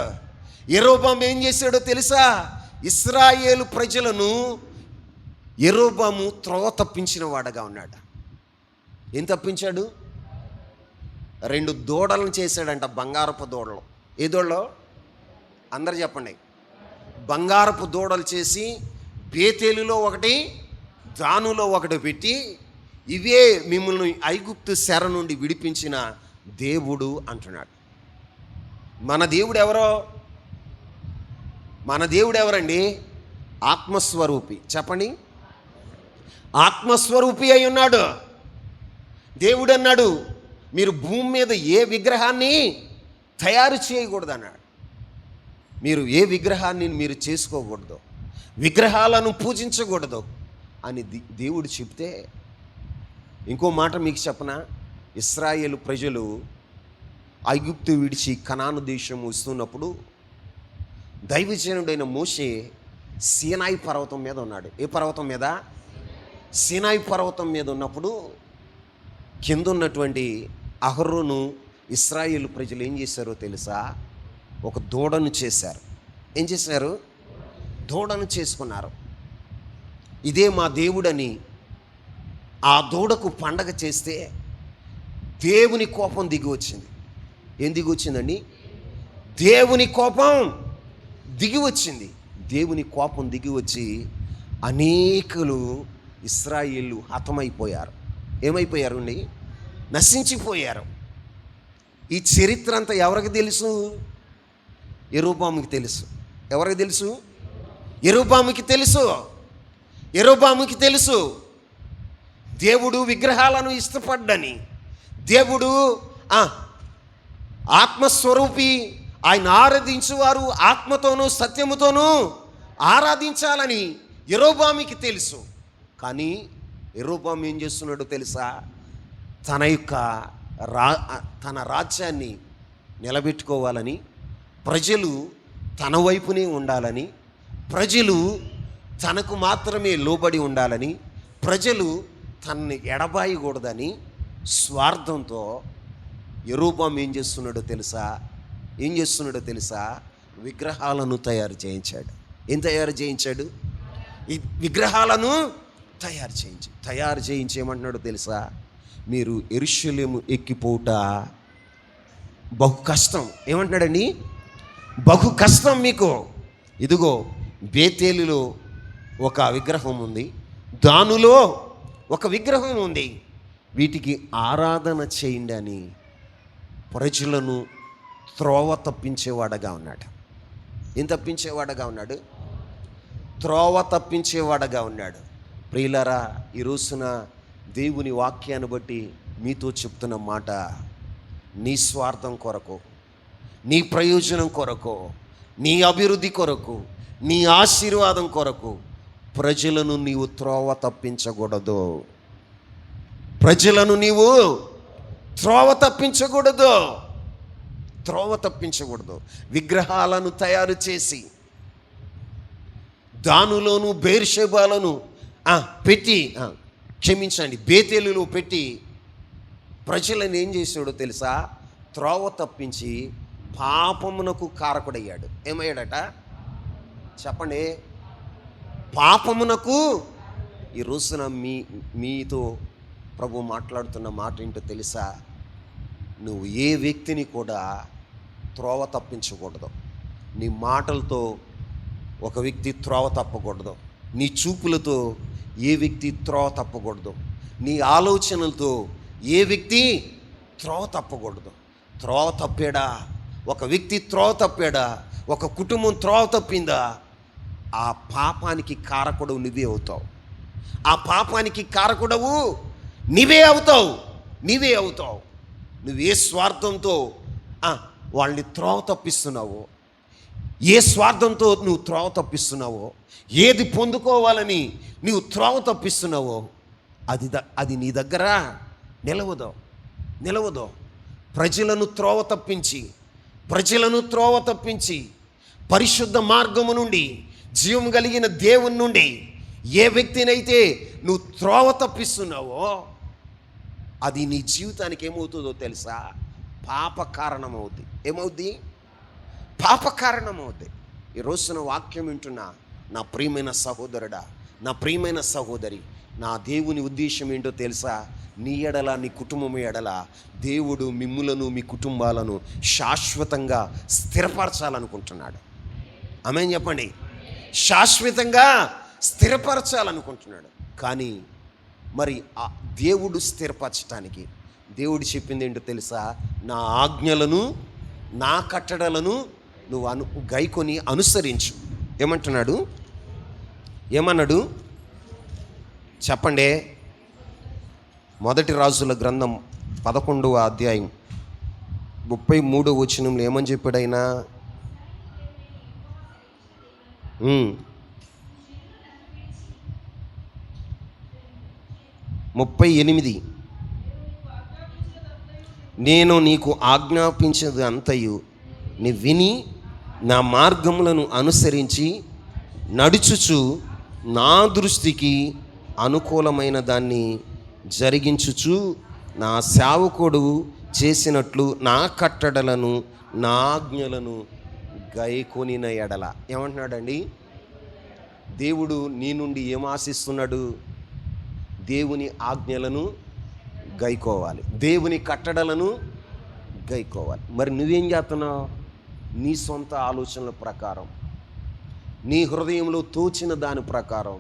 యెరోబాము ఏం చేశాడో తెలుసా? ఇశ్రాయేలు ప్రజలను యెరోబాము త్రోవ తప్పించిన వాడుగా ఉన్నాడు. ఏం తప్పించాడు? 2 దూడలను చేశాడంట, బంగారపు దూడలు. ఏ దూడలో? అందరు చెప్పండి. బంగారపు దూడలు చేసి బేతేలులో ఒకటి, దానులో ఒకటి పెట్టి, ఇవే మిమ్మల్ని ఐగుప్తు చెర నుండి విడిపించిన దేవుడు అంటున్నాడు. మన దేవుడు ఎవరండి? ఆత్మస్వరూపి. చెప్పండి. ఆత్మస్వరూపి అయి ఉన్నాడు. దేవుడు అన్నాడు, మీరు భూమి మీద ఏ విగ్రహాన్ని తయారు చేయకూడదు అన్నాడు. మీరు ఏ విగ్రహాన్ని మీరు చేసుకోకూడదు, విగ్రహాలను పూజించకూడదు అని దేవుడు చెప్తే, ఇంకో మాట మీకు చెప్పనా? ఇశ్రాయేలు ప్రజలు ఐగుప్తు విడిచి కనాను దేశం వస్తున్నప్పుడు దైవజనుడైన మోషే సీనాయి పర్వతం మీద ఉన్నాడు. ఏ పర్వతం మీద? సీనాయి పర్వతం మీద ఉన్నప్పుడు కింద ఉన్నటువంటి అహరోను ఇశ్రాయేలు ప్రజలు ఏం చేశారో తెలుసా? ఒక దూడను చేశారు. ఏం చేశారు? దూడను చేసుకున్నారు. ఇదే మా దేవుడని ఆ దూడకు పండగ చేస్తే దేవుని కోపం దిగి వచ్చింది. ఏం దిగి వచ్చిందండి? దేవుని కోపం దిగి వచ్చింది. దేవుని కోపం దిగి వచ్చి అనేకులు ఇశ్రాయేలు హతమైపోయారు. ఏమైపోయారు అండి? నశించిపోయారు. ఈ చరిత్ర అంతా ఎవరికి తెలుసు? యెరోబాముకి తెలుసు. ఎవరికి తెలుసు? యెరోబాముకి తెలుసు. యెరోబాముకి తెలుసు దేవుడు విగ్రహాలను ఇష్టపడ్డని, దేవుడు ఆత్మస్వరూపి, ఆయన ఆరాధించువారు ఆత్మతోనూ సత్యముతోనూ ఆరాధించాలని యెరోబాముకి తెలుసు. కానీ యెరోబాము ఏం చేస్తున్నాడో తెలుసా? తన రాజ్యాన్ని నిలబెట్టుకోవాలని, ప్రజలు తన వైపునే ఉండాలని, ప్రజలు తనకు మాత్రమే లోబడి ఉండాలని, ప్రజలు తనని ఎడబాయకూడదని స్వార్థంతో యెరోబాము ఏం చేస్తున్నాడో తెలుసా? విగ్రహాలను తయారు చేయించాడు. ఏం తయారు చేయించాడు? ఈ విగ్రహాలను తయారు చేయించేయమంటున్నాడో తెలుసా? మీరు యెరూషలేము ఎక్కిపోవుట బహు కష్టం. ఏమంటున్నాడండి? బహు కష్టం మీకు. ఇదిగో బేతేలులో ఒక విగ్రహం ఉంది, దానులో ఒక విగ్రహం ఉంది, వీటికి ఆరాధన చేయండి అని ప్రజలను త్రోవ తప్పించేవాడగా ఉన్నాడు. ఏం తప్పించేవాడగా ఉన్నాడు? త్రోవ తప్పించేవాడగా ఉన్నాడు. ప్రియులారా, ఈ రోజున దేవుని వాక్యాన్ని బట్టి మీతో చెప్తున్న మాట, నీ స్వార్థం కొరకు, నీ ప్రయోజనం కొరకు, నీ అభివృద్ధి కొరకు, నీ ఆశీర్వాదం కొరకు ప్రజలను నీవు త్రోవ తప్పించకూడదు. ప్రజలను నీవు త్రోవ తప్పించకూడదు. విగ్రహాలను తయారు చేసి దానులోను బెయేర్షెబాలోను పెట్టి, క్షమించండి, బేతేలులో పెట్టి ప్రజలను ఏం చేశాడో తెలుసా? త్రోవ తప్పించి పాపమునకు కారకుడయ్యాడు. ఏమయ్యాడట? చెప్పండి. పాపమునకు. ఈ రోజున మీతో ప్రభు మాట్లాడుతున్న మాట ఏంటో తెలుసా? నువ్వు ఏ వ్యక్తిని కూడా త్రోవ తప్పించకూడదు. నీ మాటలతో ఒక వ్యక్తి త్రోవ తప్పకూడదు. నీ చూపులతో ఏ వ్యక్తి త్రోవ తప్పకూడదు. నీ ఆలోచనలతో ఏ వ్యక్తి త్రోవ తప్పకూడదు. త్రోవ తప్పాడా? ఒక వ్యక్తి త్రోవ తప్పాడా? ఒక కుటుంబం త్రోవ తప్పిందా? ఆ పాపానికి కారకుడు నువ్వే అవుతావు. ఆ పాపానికి కారకుడవు నీవే అవుతావు. నువ్వు ఏ స్వార్థంతో వాళ్ళని త్రోవ తప్పిస్తున్నావో, ఏ స్వార్థంతో నువ్వు త్రోవ తప్పిస్తున్నావో, ఏది పొందుకోవాలని నువ్వు త్రోవ తప్పిస్తున్నావో అది నీ దగ్గర నిలవదు. ప్రజలను త్రోవ తప్పించి పరిశుద్ధ మార్గము నుండి, జీవం కలిగిన దేవుని నుండి ఏ వ్యక్తినైతే నువ్వు త్రోవ తప్పిస్తున్నావో అది నీ జీవితానికి ఏమవుతుందో తెలుసా? పాప కారణమవుద్ది. ఏమవుద్ది? పాప కారణమవుద్ది. ఈ రోజున వాక్యం వింటున్నా నా ప్రియమైన సహోదరుడా, నా ప్రియమైన సహోదరి, నా దేవుని ఉద్దేశం ఏంటో తెలుసా? నీ ఎడల, నీ కుటుంబం ఎడల దేవుడు మిమ్ములను, మీ కుటుంబాలను శాశ్వతంగా స్థిరపరచాలనుకుంటున్నాడు. ఆమేన్ చెప్పండి. శాశ్వతంగా స్థిరపరచాలనుకుంటున్నాడు. కానీ మరి ఆ దేవుడు స్థిరపరచటానికి దేవుడు చెప్పింది ఏంటో తెలుసా? నా ఆజ్ఞలను, నా కట్టడలను నువ్వు గైకొని అనుసరించు. ఏమన్నాడు చెప్పండి. మొదటి రాజుల గ్రంథం 11వ అధ్యాయం 33వ వచనంలో ఏమని చెప్పాడు ఆయన? 38 నేను నీకు ఆజ్ఞాపించేది అంతయు నీ విని నా మార్గములను అనుసరించి నడుచుచు నా దృష్టికి అనుకూలమైన దాన్ని జరిగించుచు నా సేవకుడు చేసినట్లు నా కట్టడలను, నా ఆజ్ఞలను గైకొనిన ఎడల. ఏమంటున్నాడండి? దేవుడు నీ నుండి ఏం ఆశిస్తున్నాడు? దేవుని ఆజ్ఞలను గైకోవాలి, దేవుని కట్టడలను గైకోవాలి. మరి నువ్వేం చేస్తున్నావు? నీ సొంత ఆలోచనల ప్రకారం, నీ హృదయంలో తోచిన దాని ప్రకారం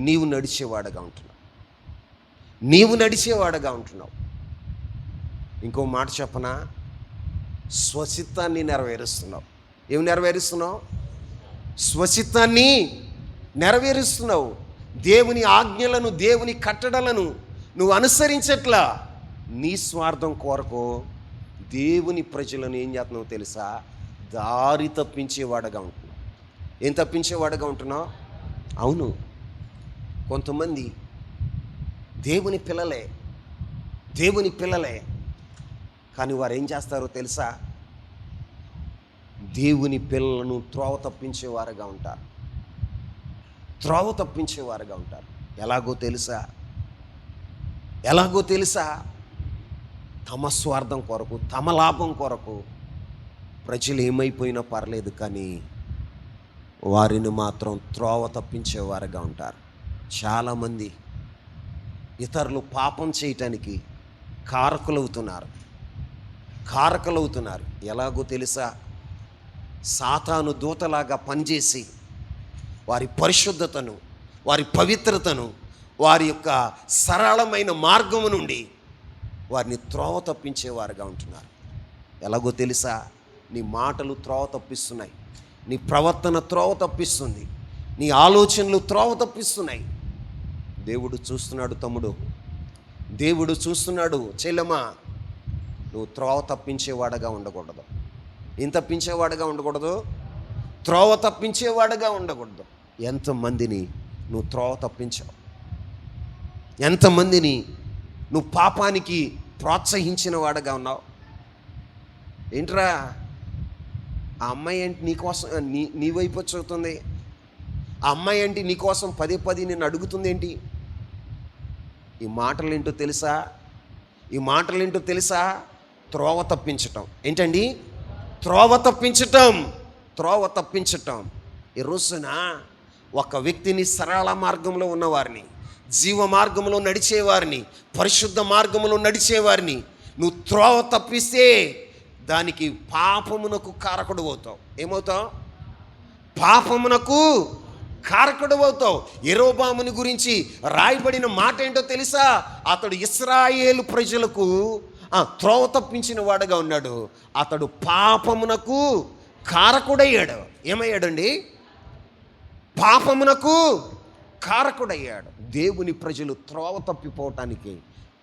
నీవు నడిచేవాడగా ఉంటున్నావు. ఇంకో మాట చెప్పనా, స్వచిత్తాన్ని నెరవేరుస్తున్నావు. ఏమి నెరవేరుస్తున్నావు? స్వచిత్తాన్ని నెరవేరుస్తున్నావు. దేవుని ఆజ్ఞలను, దేవుని కట్టడలను నువ్వు అనుసరించట్లా. నీ స్వార్థం కొరకు దేవుని ప్రజలను ఏం చేస్తున్నావు తెలుసా? దారి తప్పించేవాడుగా ఉంటున్నావు. ఏం తప్పించేవాడుగా ఉంటున్నావు? అవును, కొంతమంది దేవుని పిల్లలే కానీ వారు ఏం చేస్తారో తెలుసా? దేవుని పిల్లలను త్రోవ తప్పించేవారుగా ఉంటారు. ఎలాగో తెలుసా? తమ స్వార్థం కొరకు, తమ లాభం కొరకు ప్రజలు ఏమైపోయినా పర్లేదు కానీ వారిని మాత్రం త్రోవ తప్పించేవారుగా ఉంటారు. చాలామంది ఇతరులు పాపం చేయటానికి కారకులవుతున్నారు. ఎలాగో తెలుసా? సాతాను దూతలాగా పనిచేసి వారి పరిశుద్ధతను, వారి పవిత్రతను, వారి యొక్క సరళమైన మార్గము నుండి వారిని త్రోవ తప్పించేవారుగా ఉంటున్నారు. ఎలాగో తెలుసా? నీ మాటలు త్రోవ తప్పిస్తున్నాయి, నీ ప్రవర్తన త్రోవ తప్పిస్తుంది, నీ ఆలోచనలు త్రోవ తప్పిస్తున్నాయి. దేవుడు చూస్తున్నాడు తమ్ముడు, దేవుడు చూస్తున్నాడు చెల్లెమ్మా. నువ్వు త్రోవ తప్పించేవాడుగా ఉండకూడదు. ఏం తప్పించేవాడుగా ఉండకూడదు? త్రోవ తప్పించేవాడుగా ఉండకూడదు. ఎంతమందిని నువ్వు త్రోవ తప్పించావు? ఎంతమందిని నువ్వు పాపానికి ప్రోత్సహించిన వాడుగా ఉన్నావు? ఏంట్రా ఆ అమ్మాయి ఏంటి నీకోసం నీ వైపు చదువుతుంది? ఆ అమ్మాయి ఏంటి నీకోసం పదే నిన్ను అడుగుతుంది ఏంటి? ఈ మాటలేంటో తెలుసా? త్రోవ తప్పించటం. ఏంటండి? త్రోవ తప్పించటం. ఈ రోజున ఒక వ్యక్తిని సరళ మార్గంలో ఉన్నవారిని, జీవ మార్గంలో నడిచేవారిని, పరిశుద్ధ మార్గంలో నడిచేవారిని నువ్వు త్రోవ తప్పిస్తే దానికి పాపమునకు కారకుడు అవుతావు. ఏమవుతావు? పాపమునకు కారకుడు అవుతావు. యెరోబాముని గురించి రాయబడిన మాట ఏంటో తెలుసా? అతడు ఇశ్రాయేలు ప్రజలకు త్రోవ తప్పించిన వాడుగా ఉన్నాడు. అతడు పాపమునకు కారకుడయ్యాడు. ఏమయ్యాడండి? పాపమునకు కారకుడయ్యాడు. దేవుని ప్రజలు త్రోవ తప్పిపోవటానికి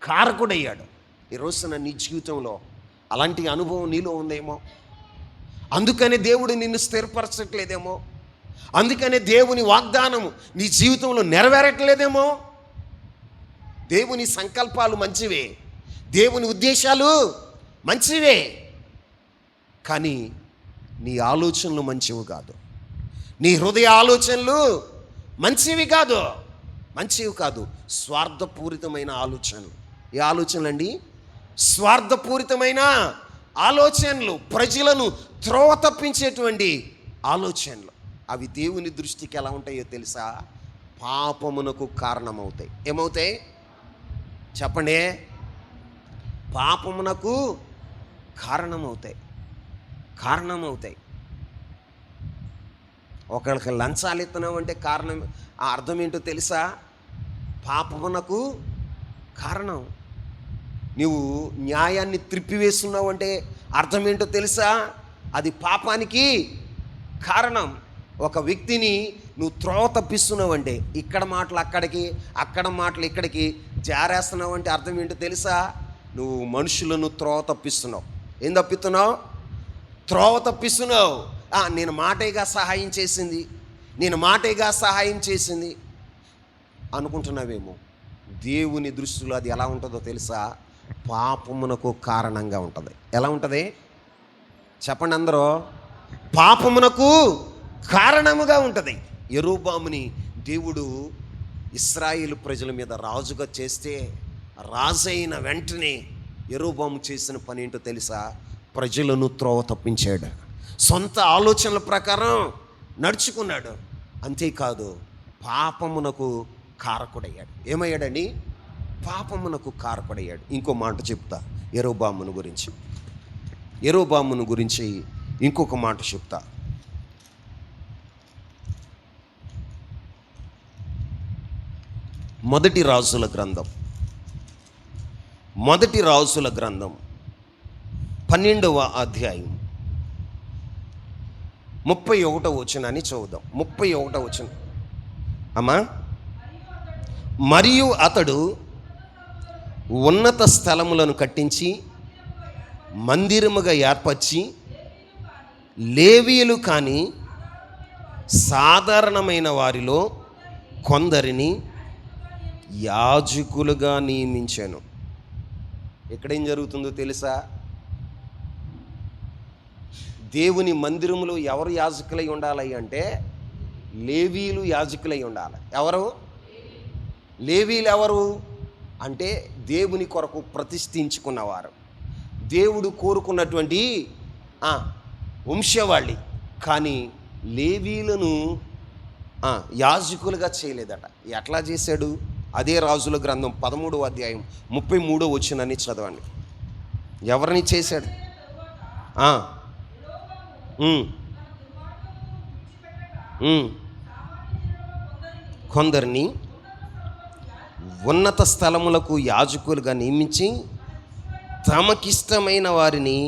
కారకుడయ్యాడు. ఈ రోజున నీ జీవితంలో అలాంటి అనుభవం నీలో ఉందేమో, అందుకనే దేవుడు నిన్ను స్థిరపరచట్లేదేమో, అందుకనే దేవుని వాగ్దానం నీ జీవితంలో నెరవేరట్లేదేమో. దేవుని సంకల్పాలు మంచివే, దేవుని ఉద్దేశాలు మంచివే, కానీ నీ ఆలోచనలు మంచివి కాదు, నీ హృదయ ఆలోచనలు మంచివి కాదు. స్వార్థపూరితమైన ఆలోచనలు. ఈ ఆలోచనలు అండి స్వార్థపూరితమైన ఆలోచనలు, ప్రజలను త్రోవ తప్పించేటువంటి ఆలోచనలు. అవి దేవుని దృష్టికి ఎలా ఉంటాయో తెలుసా? పాపమునకు కారణమవుతాయి. ఏమవుతాయి చెప్పండి? పాపమునకు కారణమవుతాయి. ఒకళ్ళకి లంచాలు ఇస్తున్నావు అంటే కారణం, ఆ అర్థం ఏంటో తెలుసా? పాపమునకు కారణం. నువ్వు న్యాయాన్ని త్రిప్పివేస్తున్నావు అంటే అర్థం ఏంటో తెలుసా? అది పాపానికి కారణం. ఒక వ్యక్తిని నువ్వు త్రోవ తప్పిస్తున్నావు అంటే, ఇక్కడ మాటలు అక్కడికి, అక్కడ మాటలు ఇక్కడికి జారేస్తున్నావు అంటే అర్థం ఏంటో తెలుసా? నువ్వు మనుషులను త్రోవ తప్పిస్తున్నావు. ఏం తప్పిస్తున్నావు? త్రోవ తప్పిస్తున్నావు. నేను మాటేగా సహాయం చేసింది అనుకుంటున్నావేమో. దేవుని దృష్టిలో అది ఎలా ఉంటుందో తెలుసా? పాపమునకు కారణంగా ఉంటుంది. ఎలా ఉంటుంది చెప్పండి అందరూ? పాపమునకు కారణముగా ఉంటుంది. యెరోబాముని దేవుడు ఇశ్రాయేలు ప్రజల మీద రాజుగా చేస్తే, రాజైన వెంటనే యెరోబాము చేసిన పని ఏంటో తెలుసా? ప్రజలను త్రోవ తప్పించాడు, సొంత ఆలోచనల ప్రకారం నడుచుకున్నాడు. అంతేకాదు పాపమునకు కారకుడయ్యాడు. ఏమయ్యాడని? పాపమునకు కారకుడయ్యాడు. ఇంకో మాట చెప్తా యెరోబామును గురించి ఇంకొక మాట చెప్తా. మొదటి రాజుల గ్రంథం 12వ అధ్యాయం 31వ వచనాన్ని చదువుదాం. 31వ వచనం అమ్మా. మరియు అతడు ఉన్నత స్థలములను కట్టించి మందిరముగా ఏర్పరిచి లేవీయులు కానీ సాధారణమైన వారిలో కొందరిని యాజకులుగా నియమించాను. ఎక్కడేం జరుగుతుందో తెలుసా? దేవుని మందిరములో ఎవరు యాజకులై ఉండాలి అంటే లేవీయులు యాజకులై ఉండాలి. ఎవరు లేవీయులు? ఎవరు అంటే దేవుని కొరకు ప్రతిష్ఠించుకున్నవారు, దేవుడు కోరుకున్నటువంటి వంశవాళి. కానీ లేవీయులను యాజకులుగా చేయలేదట. ఎట్లా చేశాడు? అదే రాజుల గ్రంథం 13వ అధ్యాయం 33వ వచనాన్ని చదవండి. ఎవరిని చేశాడు? కొందరిని ఉన్నత స్థలములకు యాజకులుగా నియమించి తమకిష్టమైన వారిని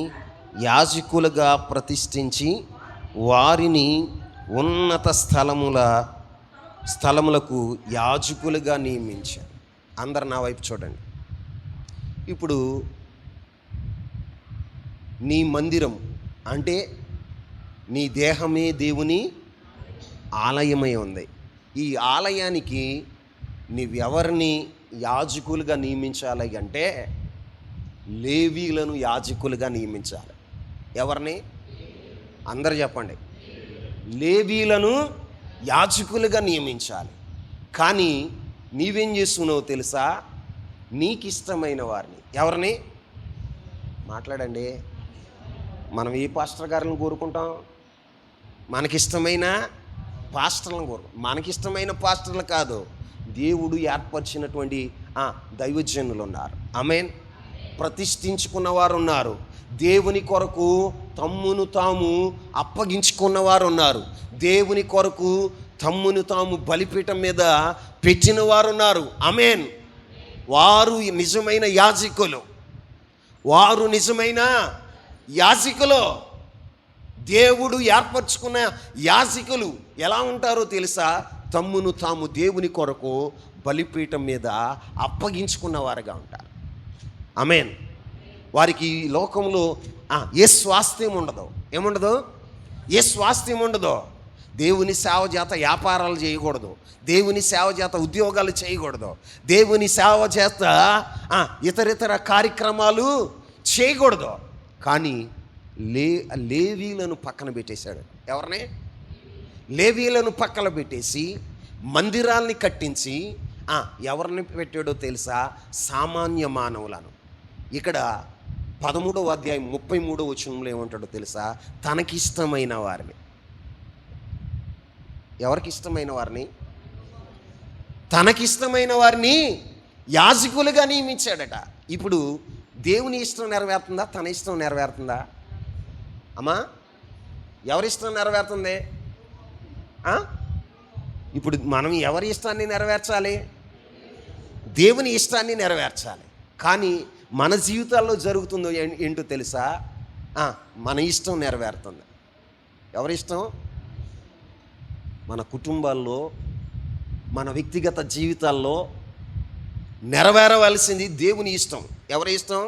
యాజకులుగా ప్రతిష్ఠించి వారిని ఉన్నత స్థలములకు యాజకులుగా నియమించారు. అందరు నా వైపు చూడండి. ఇప్పుడు నీ మందిరం అంటే నీ దేహమే దేవుని ఆలయమై ఉంది. ఈ ఆలయానికి నీవెవరిని యాజకులుగా నియమించాలి అంటే లేవీలను యాజకులుగా నియమించాలి. ఎవరిని? అందరు చెప్పండి. లేవీలను యాజకులుగా నియమించాలి. కానీ నీవేం చేస్తున్నావో తెలుసా? నీకు ఇష్టమైన వారిని. ఎవరిని? మాట్లాడండి. మనం ఏ పాస్టర్ గారిని కోరుకుంటాం? మనకిష్టమైన పాస్టర్లను కోరుకుంటాం. మనకిష్టమైన పాస్టర్లు కాదు, దేవుడు ఏర్పరిచినటువంటి దైవజనులు ఉన్నారు. ఆమేన్. ప్రతిష్ఠించుకున్న వారు ఉన్నారు. దేవుని కొరకు తమ్మును తాము అప్పగించుకున్నవారు ఉన్నారు. దేవుని కొరకు తమ్మును తాము బలిపీఠం మీద పెట్టిన వారు ఉన్నారు. ఆమేన్. వారు నిజమైన యాజకులు. వారు నిజమైన యాజకులు. దేవుడు ఏర్పరచుకున్న యాజకులు ఎలా ఉంటారో తెలుసా? తమ్మును తాము దేవుని కొరకు బలిపీఠం మీద అప్పగించుకున్నవారుగా ఉంటారు. ఆమేన్. వారికి ఈ లోకంలో ఏ స్వాస్థ్యం ఉండదు. ఏముండదు? ఏ స్వాస్థ్యం ఉండదు. దేవుని సేవ చేత వ్యాపారాలు చేయకూడదు. దేవుని సేవ చేత ఉద్యోగాలు చేయకూడదు. దేవుని సేవ చేత ఇతరితర కార్యక్రమాలు చేయకూడదు. కానీ లేవీలను పక్కన పెట్టేశాడు. ఎవరిని? లేవీలను పక్కన పెట్టేసి మందిరాల్ని కట్టించి ఎవరిని పెట్టాడో తెలుసా? సామాన్య మానవులను. ఇక్కడ 13వ అధ్యాయం 33వ వచనంలో ఏమంటాడో తెలుసా? తనకిష్టమైన వారిని. ఎవరికి ఇష్టమైన వారిని? తనకిష్టమైన వారిని యాజకులుగా నియమించాడట. ఇప్పుడు దేవుని ఇష్టం నెరవేరుతుందా? తన ఇష్టం నెరవేరుతుందా? అమ్మా, ఎవరి ఇష్టం నెరవేరుతుంది? ఇప్పుడు మనం ఎవరి ఇష్టాన్ని నెరవేర్చాలి? దేవుని ఇష్టాన్ని నెరవేర్చాలి. కానీ మన జీవితాల్లో జరుగుతుందో ఏంటో తెలుసా? మన ఇష్టం నెరవేరుతుంది. ఎవరి ఇష్టం? మన కుటుంబాల్లో, మన వ్యక్తిగత జీవితాల్లో నెరవేరవలసింది దేవుని ఇష్టం. ఎవరి ఇష్టం?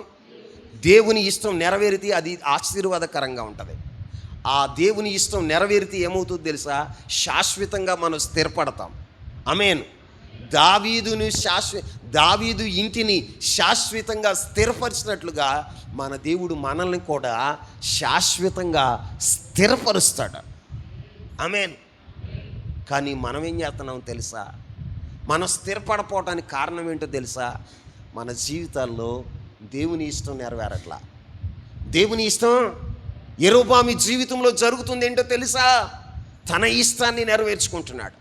దేవుని ఇష్టం నెరవేరితే అది ఆశీర్వాదకరంగా ఉంటుంది. ఆ దేవుని ఇష్టం నెరవేరితే ఏమవుతుందో తెలుసా? శాశ్వతంగా మనం స్థిరపడతాం. ఆమేన్. దావీదు ఇంటిని శాశ్వతంగా స్థిరపరిచినట్లుగా మన దేవుడు మనల్ని కూడా శాశ్వతంగా స్థిరపరుస్తాడు. ఆమేన్. కానీ మనం ఏం చేస్తున్నాం తెలుసా? మనం స్థిరపడపోవటానికి కారణం ఏంటో తెలుసా? మన జీవితాల్లో దేవుని ఇష్టం నెరవేరట్లా. దేవుని ఇష్టం యెరొబాము జీవితంలో జరుగుతుంది ఏంటో తెలుసా? తన ఇష్టాన్ని నెరవేర్చుకుంటున్నాడు.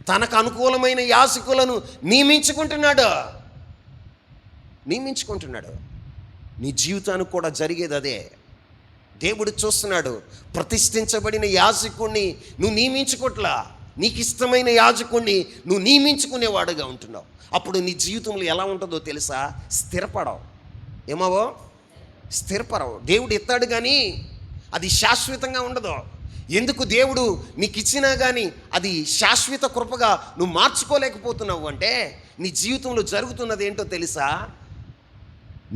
తనకు అనుకూలమైన యాజకులను నియమించుకుంటున్నాడు. నీ జీవితానికి కూడా జరిగేది అదే. దేవుడు చూస్తున్నాడు. ప్రతిష్ఠించబడిన యాజకుడిని నువ్వు నియమించుకోట్లా. నీకు ఇష్టమైన యాజకుడిని నువ్వు నియమించుకునేవాడుగా ఉంటున్నావు. అప్పుడు నీ జీవితంలో ఎలా ఉంటుందో తెలుసా? స్థిరపడవు. ఏమవో? స్థిరపరవు. దేవుడు ఇస్తాడు కానీ అది శాశ్వతంగా ఉండదు. ఎందుకు దేవుడు నీకు ఇచ్చినా కానీ అది శాశ్వత కృపగా నువ్వు మార్చుకోలేకపోతున్నావు అంటే నీ జీవితంలో జరుగుతున్నది ఏంటో తెలుసా?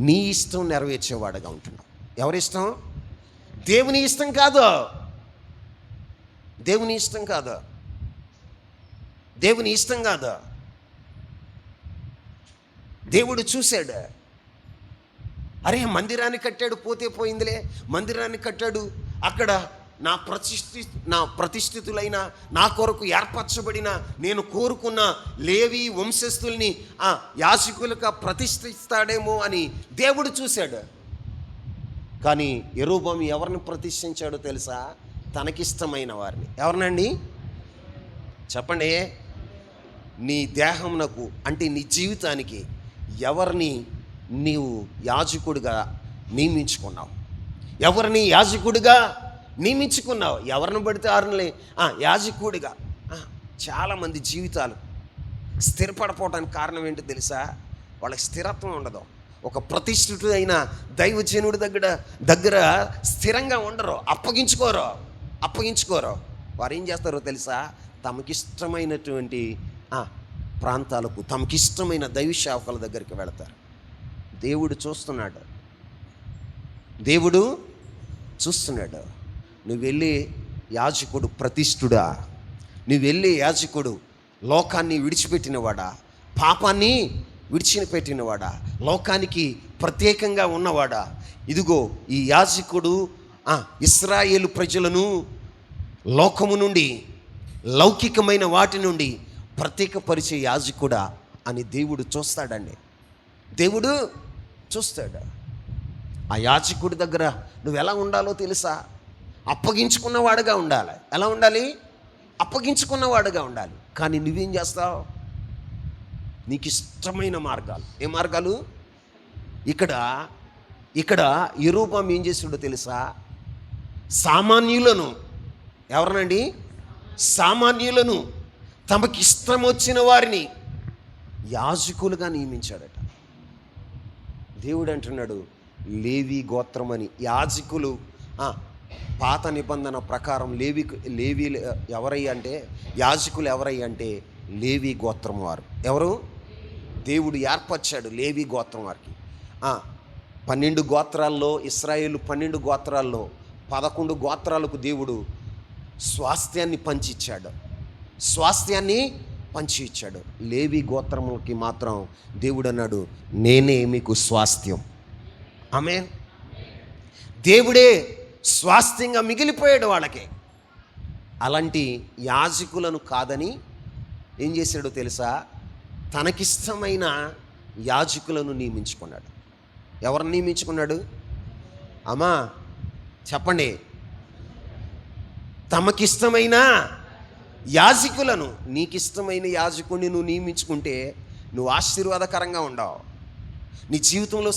నీ ఇష్టం నెరవేర్చేవాడుగా ఉంటున్నావు. ఎవరిష్టం? దేవుని ఇష్టం కాదు. దేవుని ఇష్టం కాదు. దేవుని ఇష్టం కాదు. దేవుడు చూశాడు, అరే మందిరాన్ని కట్టాడు, పోతే పోయిందిలే, మందిరాన్ని కట్టాడు, అక్కడ నా ప్రతిష్ఠితులైన నా కొరకు ఏర్పరచబడిన నేను కోరుకున్న లేవి వంశస్థుల్ని యాజకులుగా ప్రతిష్ఠిస్తాడేమో అని దేవుడు చూశాడు. కానీ యెరోబోము ఎవరిని ప్రతిష్ఠించాడో తెలుసా? తనకిష్టమైన వారిని. ఎవరినండి? చెప్పండి. నీ దేహమునకు అంటే నీ జీవితానికి ఎవరిని నీవు యాజకుడిగా నియమించుకున్నావు? ఎవరిని యాజకుడిగా నియమించుకున్నావు? ఎవరిని పడితే వారిని యాజకుడిగా. చాలామంది జీవితాలు స్థిరపడిపోవడానికి కారణం ఏంటో తెలుసా? వాళ్ళకి స్థిరత్వం ఉండదు. ఒక ప్రతిష్ఠితుడైన దైవజనుడి దగ్గర స్థిరంగా ఉండరు, అప్పగించుకోరు. వారు ఏం చేస్తారో తెలుసా? తమకిష్టమైనటువంటి ప్రాంతాలకు, తమకిష్టమైన దైవ సేవకుల దగ్గరికి వెళతారు. దేవుడు చూస్తున్నాడు. నువ్వు వెళ్ళే యాజకుడు ప్రతిష్ఠుడా? నువ్వు వెళ్ళే యాజకుడు లోకాన్ని విడిచిపెట్టినవాడా? పాపాన్ని విడిచిపెట్టినవాడా? లోకానికి ప్రత్యేకంగా ఉన్నవాడా? ఇదిగో ఈ యాజకుడు ఇశ్రాయేలు ప్రజలను లోకము నుండి, లౌకికమైన వాటి నుండి ప్రత్యేకపరిచే యాజకుడా అని దేవుడు చూస్తాడండి. దేవుడు చూస్తాడు. ఆ యాజకుడి దగ్గర నువ్వు ఎలా ఉండాలో తెలుసా? అప్పగించుకున్నవాడుగా ఉండాలి. ఎలా ఉండాలి? అప్పగించుకున్నవాడుగా ఉండాలి. కానీ నువ్వేం చేస్తావు? నీకు ఇష్టమైన మార్గాలు. ఏ మార్గాలు? ఇక్కడ యెరోబోము ఏం చేసిండో తెలుసా? సామాన్యులను, ఎవరనండి? సామాన్యులను, తమకిష్టం వచ్చిన వారిని యాజకులుగా నియమించాడట. దేవుడు అంటున్నాడు, లేవి గోత్రం అని. యాజకులు పాత నిబంధన ప్రకారం లేవి ఎవరయ్యా అంటే, యాజకులు ఎవరయ్యా అంటే లేవి గోత్రం వారు. ఎవరు? దేవుడు ఏర్పరిచాడు లేవి గోత్రం వారికి. 12 గోత్రాల్లో, ఇశ్రాయేలు 12 గోత్రాల్లో 11 గోత్రాలకు దేవుడు స్వాస్థ్యాన్ని పంచి ఇచ్చాడు. లేవి గోత్రములకి మాత్రం దేవుడు అన్నాడు, నేనే మీకు స్వాస్థ్యం. ఆమేన్. దేవుడే స్వాస్థ్యంగా మిగిలిపోయాడు వాళ్ళకి. అలాంటి యాజకులను కాదని ఏం చేశాడో తెలుసా? తనకిష్టమైన యాజకులను నియమించుకున్నాడు. ఎవరిని నియమించుకున్నాడు? అమ్మా చెప్పండి. తమకిష్టమైన యాజకులను. నీకిష్టమైన యాజకుడిని నువ్వు నియమించుకుంటే నువ్వు ఆశీర్వాదకరంగా ఉండవు. నీ జీవితంలో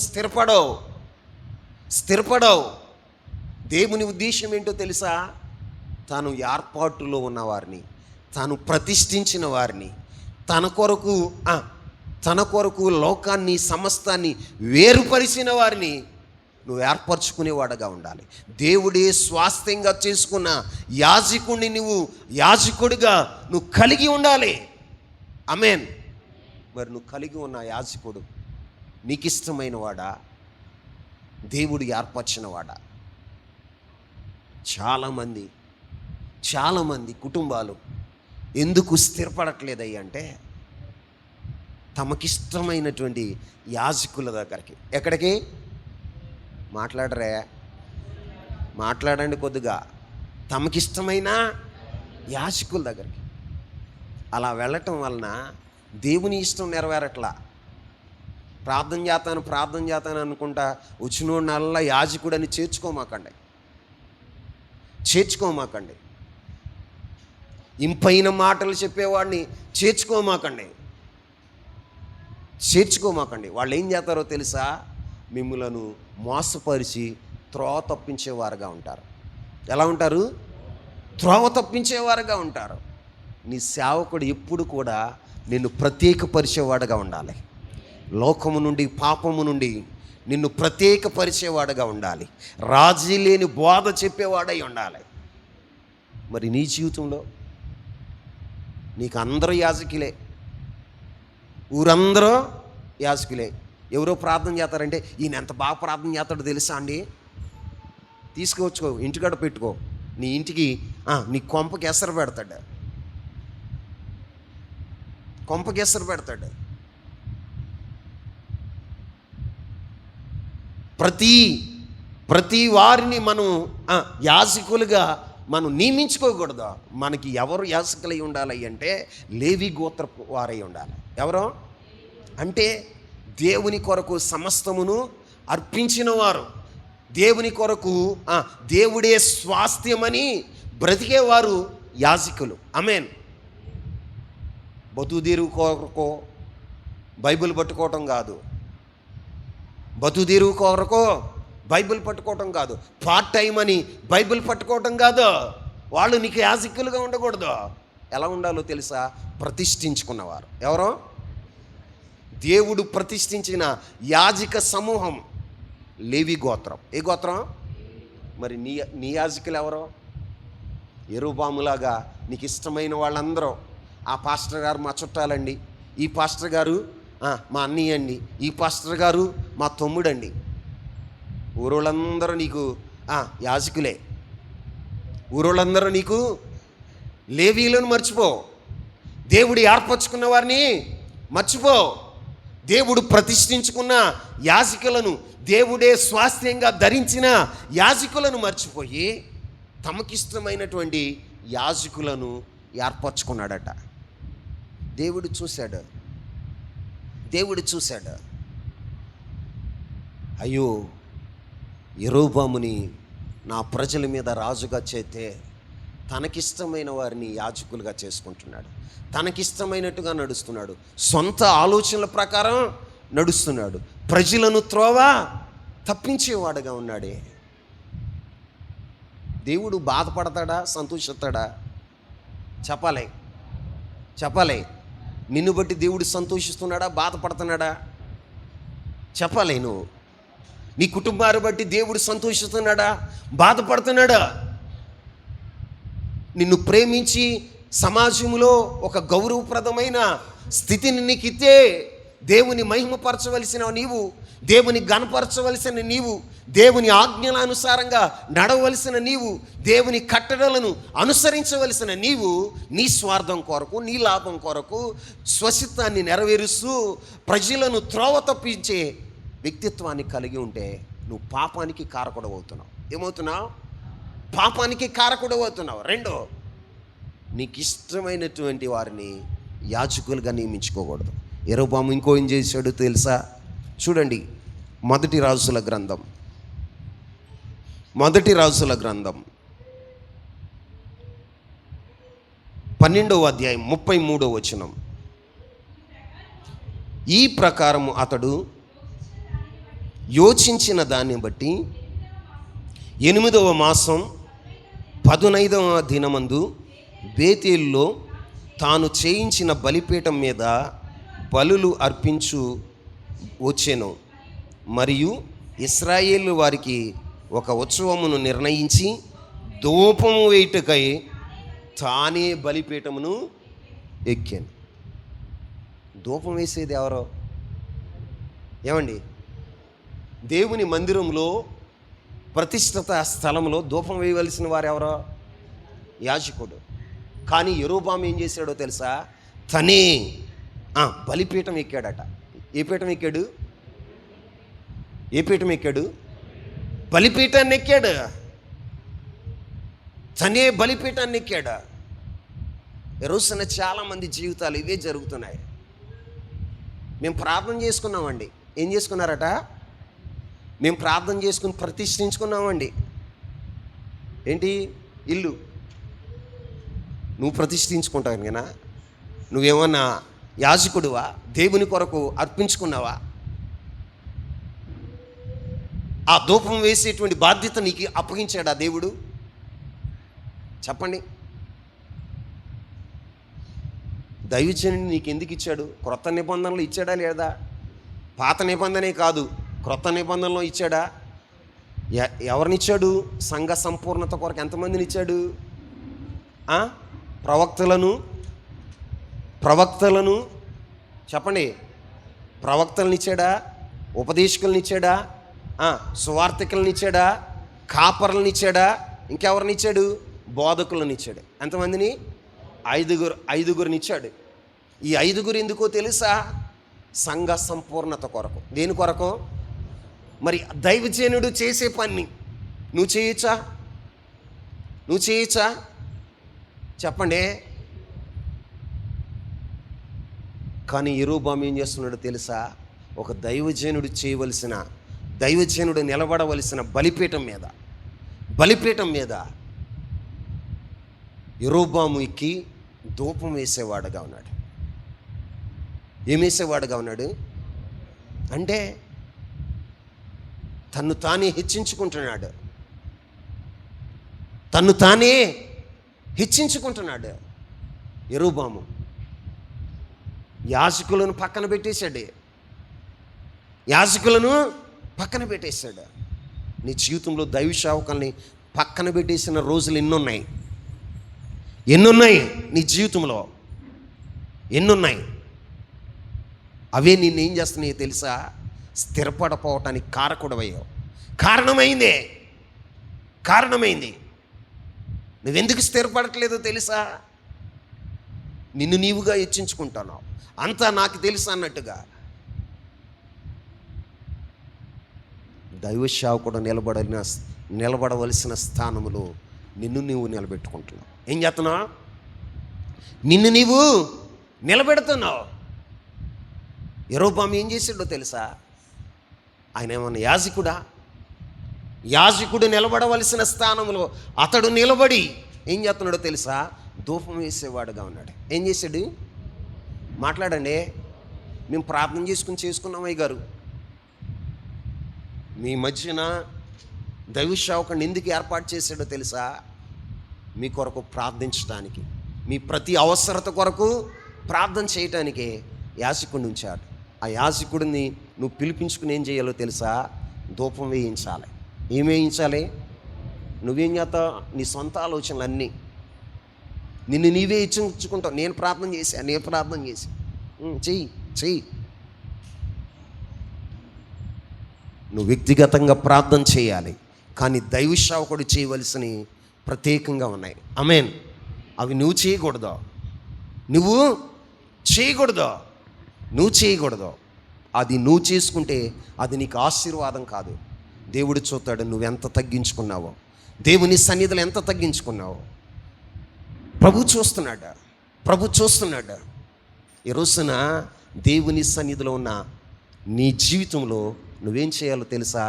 స్థిరపడవు. దేవుని ఉద్దేశం ఏంటో తెలుసా? తాను ఏర్పాటులో ఉన్నవారిని, తాను ప్రతిష్ఠించిన వారిని, తన కొరకు లోకాన్ని, సమస్తాన్ని వేరుపరిచిన వారిని నువ్వు ఏర్పరచుకునేవాడుగా ఉండాలి. దేవుడే స్వాస్థ్యంగా చేసుకున్న యాజకుడిని నువ్వు యాజకుడిగా నువ్వు కలిగి ఉండాలి. ఆమేన్. మరి నువ్వు కలిగి ఉన్న యాజకుడు నీకిష్టమైన వాడా? దేవుడు ఏర్పరిచిన వాడా? చాలామంది కుటుంబాలు ఎందుకు స్థిరపడట్లేదయ్యా అంటే తమకిష్టమైనటువంటి యాజకుల దగ్గరికి. ఎక్కడికి? మాట్లాడండి కొద్దిగా. తమకిష్టమైన యాజకుల దగ్గరికి అలా వెళ్ళటం వలన దేవుని ఇష్టం నెరవేరట్లా. ప్రార్థన చేస్తాను అనుకుంటా వచ్చినోడినల్లా యాజకుడని చేర్చుకోమాకండి. ఇంపైన మాటలు చెప్పేవాడిని చేర్చుకోమాకండి. వాళ్ళు ఏం చేస్తారో తెలుసా? మిమ్ములను మోసపరిచి త్రోవ తప్పించేవారుగా ఉంటారు. ఎలా ఉంటారు? త్రోవ తప్పించేవారుగా ఉంటారు. నీ సేవకుడు ఎప్పుడు కూడా నిన్ను ప్రత్యేకపరిచేవాడుగా ఉండాలి. లోకము నుండి, పాపము నుండి నిన్ను ప్రత్యేకపరిచేవాడుగా ఉండాలి. రాజీ లేని బోధ చెప్పేవాడై ఉండాలి. మరి నీ జీవితంలో నీకు అందరూ యాజకులే, ఊరందరూ యాజకులే. ఎవరో ప్రార్థన చేస్తారంటే ఈయన ఎంత బాగా ప్రార్థన చేస్తాడో తెలుసా అండి, తీసుకువచ్చుకో ఇంటికాడ పెట్టుకో, నీ ఇంటికి నీ కొంపకి ఎసరు పెడతాడు, కొంపకి ఎసరు పెడతాడు. ప్రతి వారిని మనం యాజకులుగా మనం నియమించుకోకూడదు. మనకి ఎవరు యాజకులై ఉండాలి అంటే లేవి గోత్రపు వారై ఉండాలి. ఎవరో అంటే దేవుని కొరకు సమస్తమును అర్పించిన వారు, దేవుని కొరకు దేవుడే స్వాస్థ్యమని బ్రతికేవారు యాజకులు. ఆమేన్. బతుకుదీరు కొరకు బైబిల్ పట్టుకోవటం కాదు, బతుకుదీరు కొరకు బైబిల్ పట్టుకోవటం కాదు, పార్ట్ టైం అని బైబిల్ పట్టుకోవటం కాదు. వాళ్ళు నీకు యాజకులుగా ఉండకూడదు. ఎలా ఉండాలో తెలుసా? ప్రతిష్ఠించుకున్నవారు. ఎవరో దేవుడు ప్రతిష్ఠించిన యాజక సమూహం లేవి గోత్రం. ఏ గోత్రం? మరి నీ యాజకులు ఎవరో? యెరోబాములాగా నీకు ఇష్టమైన వాళ్ళందరూ, ఆ పాస్టర్ గారు మా చుట్టాలండి, ఈ పాస్టర్ గారు మా అన్నయ్య అండి, ఈ పాస్టర్ గారు మా తమ్ముడండి, ఊరోళ్ళందరూ నీకు యాజకులే, ఊరోళ్ళందరూ నీకు లేవీలను మర్చిపో. దేవుడు ఏర్పరచుకున్న వారిని మర్చిపో. దేవుడు ప్రతిష్ఠించుకున్న యాజకులను, దేవుడే స్వాస్థ్యంగా ధరించిన యాజకులను మర్చిపోయి తమకిష్టమైనటువంటి యాజకులను ఏర్పరచుకున్నాడట. దేవుడు చూశాడు. అయ్యో, యెరోబాముని నా ప్రజల మీద రాజుగా చేస్తే తనకిష్టమైన వారిని యాజకులుగా చేసుకుంటున్నాడు, తనకిష్టమైనట్టుగా నడుస్తున్నాడు, సొంత ఆలోచనల ప్రకారం నడుస్తున్నాడు, ప్రజలను త్రోవ తప్పించేవాడుగా ఉన్నాడే. దేవుడు బాధపడతాడా, సంతోషిస్తాడా? చెప్పాలి. నిన్ను బట్టి దేవుడు సంతోషిస్తున్నాడా, బాధపడుతున్నాడా? చెప్పాలి. నువ్వు నీ కుటుంబాన్ని బట్టి దేవుడు సంతోషిస్తున్నాడా, బాధపడుతున్నాడా? నిన్ను ప్రేమించి సమాజంలో ఒక గౌరవప్రదమైన స్థితిని నీకు ఇస్తే దేవుని మహిమపరచవలసిన నీవు, దేవుని గణపరచవలసిన నీవు, దేవుని ఆజ్ఞల అనుసారంగా నడవలసిన నీవు, దేవుని కట్టడలను అనుసరించవలసిన నీవు నీ స్వార్థం కొరకు, నీ లాభం కొరకు స్వసిత్తాన్ని నెరవేరుస్తూ ప్రజలను త్రోవ తప్పించే వ్యక్తిత్వాన్ని కలిగి ఉంటే నువ్వు పాపానికి కారకుడవుతున్నావు. ఏమవుతున్నావు? పాపానికి కారకుడవుతున్నావు. రెండో, నీకు ఇష్టమైనటువంటి వారిని యాజకులుగా నియమించుకోకూడదు. యెరోబాము ఇంకో ఏం చేశాడు తెలుసా? చూడండి, మొదటి రాజుల గ్రంథం 12వ అధ్యాయం 33వ వచనం. ఈ ప్రకారము అతడు యోచించిన దాన్ని బట్టి 8వ మాసం 15వ దినమందు బేతేలులో తాను చేయించిన బలిపీఠం మీద బలులు అర్పించు వచ్చెను. మరియు ఇశ్రాయేలు వారికి ఒక ఉత్సవమును నిర్ణయించి ధూపము వేయుటకై తానే బలిపీఠమును ఎక్కాను. ధూపం వేసేది ఎవరో? ఏమండి, దేవుని మందిరంలో ప్రతిష్ఠిత స్థలంలో ధూపం వేయవలసిన వారు ఎవరో? యాజకుడు. కానీ యెరోబాము ఏం చేశాడో తెలుసా? తనే బలిపీఠం ఎక్కాడట. ఏ పీఠం ఎక్కాడు? బలిపీఠాన్ని ఎక్కాడు. తనే బలిపీఠాన్ని ఎక్కాడు. ఈరోజున చాలామంది జీవితాలు ఇవే జరుగుతున్నాయి. మేము ప్రార్థన చేసుకున్నామండి. ఏం చేసుకున్నారట? మేము ప్రార్థన చేసుకుని ప్రతిష్ఠించుకున్నామండి. ఏంటి? ఇల్లు. నువ్వు ప్రతిష్ఠించుకుంటావు కదా? నువ్వేమన్నా యాజకుడువా? దేవుని కొరకు అర్పించుకున్నావా? ఆ ధూపం వేసేటువంటి బాధ్యత నీకు అప్పగించాడా దేవుడు? చెప్పండి. దైవజనుడిని నీకు ఎందుకు ఇచ్చాడు? క్రొత్త నిబంధనలు ఇచ్చాడా లేదా? పాత నిబంధనే కాదు, క్రొత్త నిబంధనలో ఇచ్చాడా? ఎవరినిచ్చాడు? సంఘ సంపూర్ణత కొరకు ఎంతమందిని ఇచ్చాడు? ప్రవక్తలను చెప్పండి. ప్రవక్తలను ఇచ్చాడా? ఉపదేశకులను ఇచ్చాడా? సువార్థికులను ఇచ్చాడా? కాపర్లను ఇచ్చాడా? ఇంకెవరిని ఇచ్చాడు? బోధకులను ఇచ్చాడు. ఎంతమందిని? ఐదుగురిని ఇచ్చాడు. ఈ ఐదుగురు ఎందుకో తెలుసా? సంఘ సంపూర్ణత కొరకు. దేని కొరకు? మరి దైవజనుడు చేసే పని నువ్వు చేయొచ్చా? చెప్పండి. కానీ యెరోబాము ఏం చేస్తున్నాడో తెలుసా? ఒక దైవజనుడు నిలబడవలసిన బలిపీఠం మీద యెరోబాము ఎక్కి ధూపం వేసేవాడుగా ఉన్నాడు. ఏం వేసేవాడుగా ఉన్నాడు అంటే తన్ను తానే హెచ్చించుకుంటున్నాడు యెరోబాము. యాజకులను పక్కన పెట్టేశాడు. నీ జీవితంలో దైవ సేవకుల్ని పక్కన పెట్టేసిన రోజులు ఎన్నున్నాయి నీ జీవితంలో? ఎన్నున్నాయి? అవే నిన్నేం చేస్తున్నాయో తెలుసా? స్థిరపడపోవటానికి కారణమైంది. నువ్వెందుకు స్థిరపడట్లేదో తెలుసా? నిన్ను నీవుగా హెచ్చించుకుంటున్నావు. అంతా నాకు తెలుసు అన్నట్టుగా. దైవ సేవకుడు నిలబడవలసిన స్థానంలో నిన్ను నీవు నిలబెట్టుకుంటున్నావు. ఏం చేస్తున్నావు? నిన్ను నీవు నిలబెడుతున్నావు. యెరోబాము ఏం చేసాడో తెలుసా? ఆయన ఏమన్నా యాజకుడు నిలబడవలసిన స్థానంలో అతడు నిలబడి ఏం చేస్తున్నాడో తెలుసా? ధూపం వేసేవాడుగా ఉన్నాడు. ఏం చేశాడు? మాట్లాడండి. మేము ప్రార్థన చేసుకున్నాం అయ్యగారు. మీ మధ్యన దైవ సేవకుడిని ఎందుకు ఏర్పాటు చేశాడో తెలుసా? మీ కొరకు ప్రార్థించడానికి, మీ ప్రతి అవసరత కొరకు ప్రార్థన చేయటానికే యాజకుడిని ఉంచాడు. ఆ యాజకుడిని నువ్వు పిలిపించుకుని ఏం చేయాలో తెలుసా? ధూపం వేయించాలి. ఏం వేయించాలి? నువ్వేం చేస్తావు? నీ సొంత ఆలోచనలన్నీ నిన్ను నీవే ఇచ్చుకుంటావు. నేను ప్రార్థన చేశా చెయ్యి. నువ్వు వ్యక్తిగతంగా ప్రార్థన చేయాలి. కానీ దైవ సేవకుడు చేయవలసినవి ప్రత్యేకంగా ఉన్నాయి. ఆమేన్. అవి నువ్వు చేయకూడదు. అది నువ్వు చేసుకుంటే అది నీకు ఆశీర్వాదం కాదు. దేవుడు చూస్తాడు నువ్వెంత తగ్గించుకున్నావో, దేవుని సన్నిధిలో ఎంత తగ్గించుకున్నావో. ప్రభు చూస్తున్నాడు. ఈ రోజున దేవుని సన్నిధిలో ఉన్న నీ జీవితంలో నువ్వేం చేయాలో తెలుసా?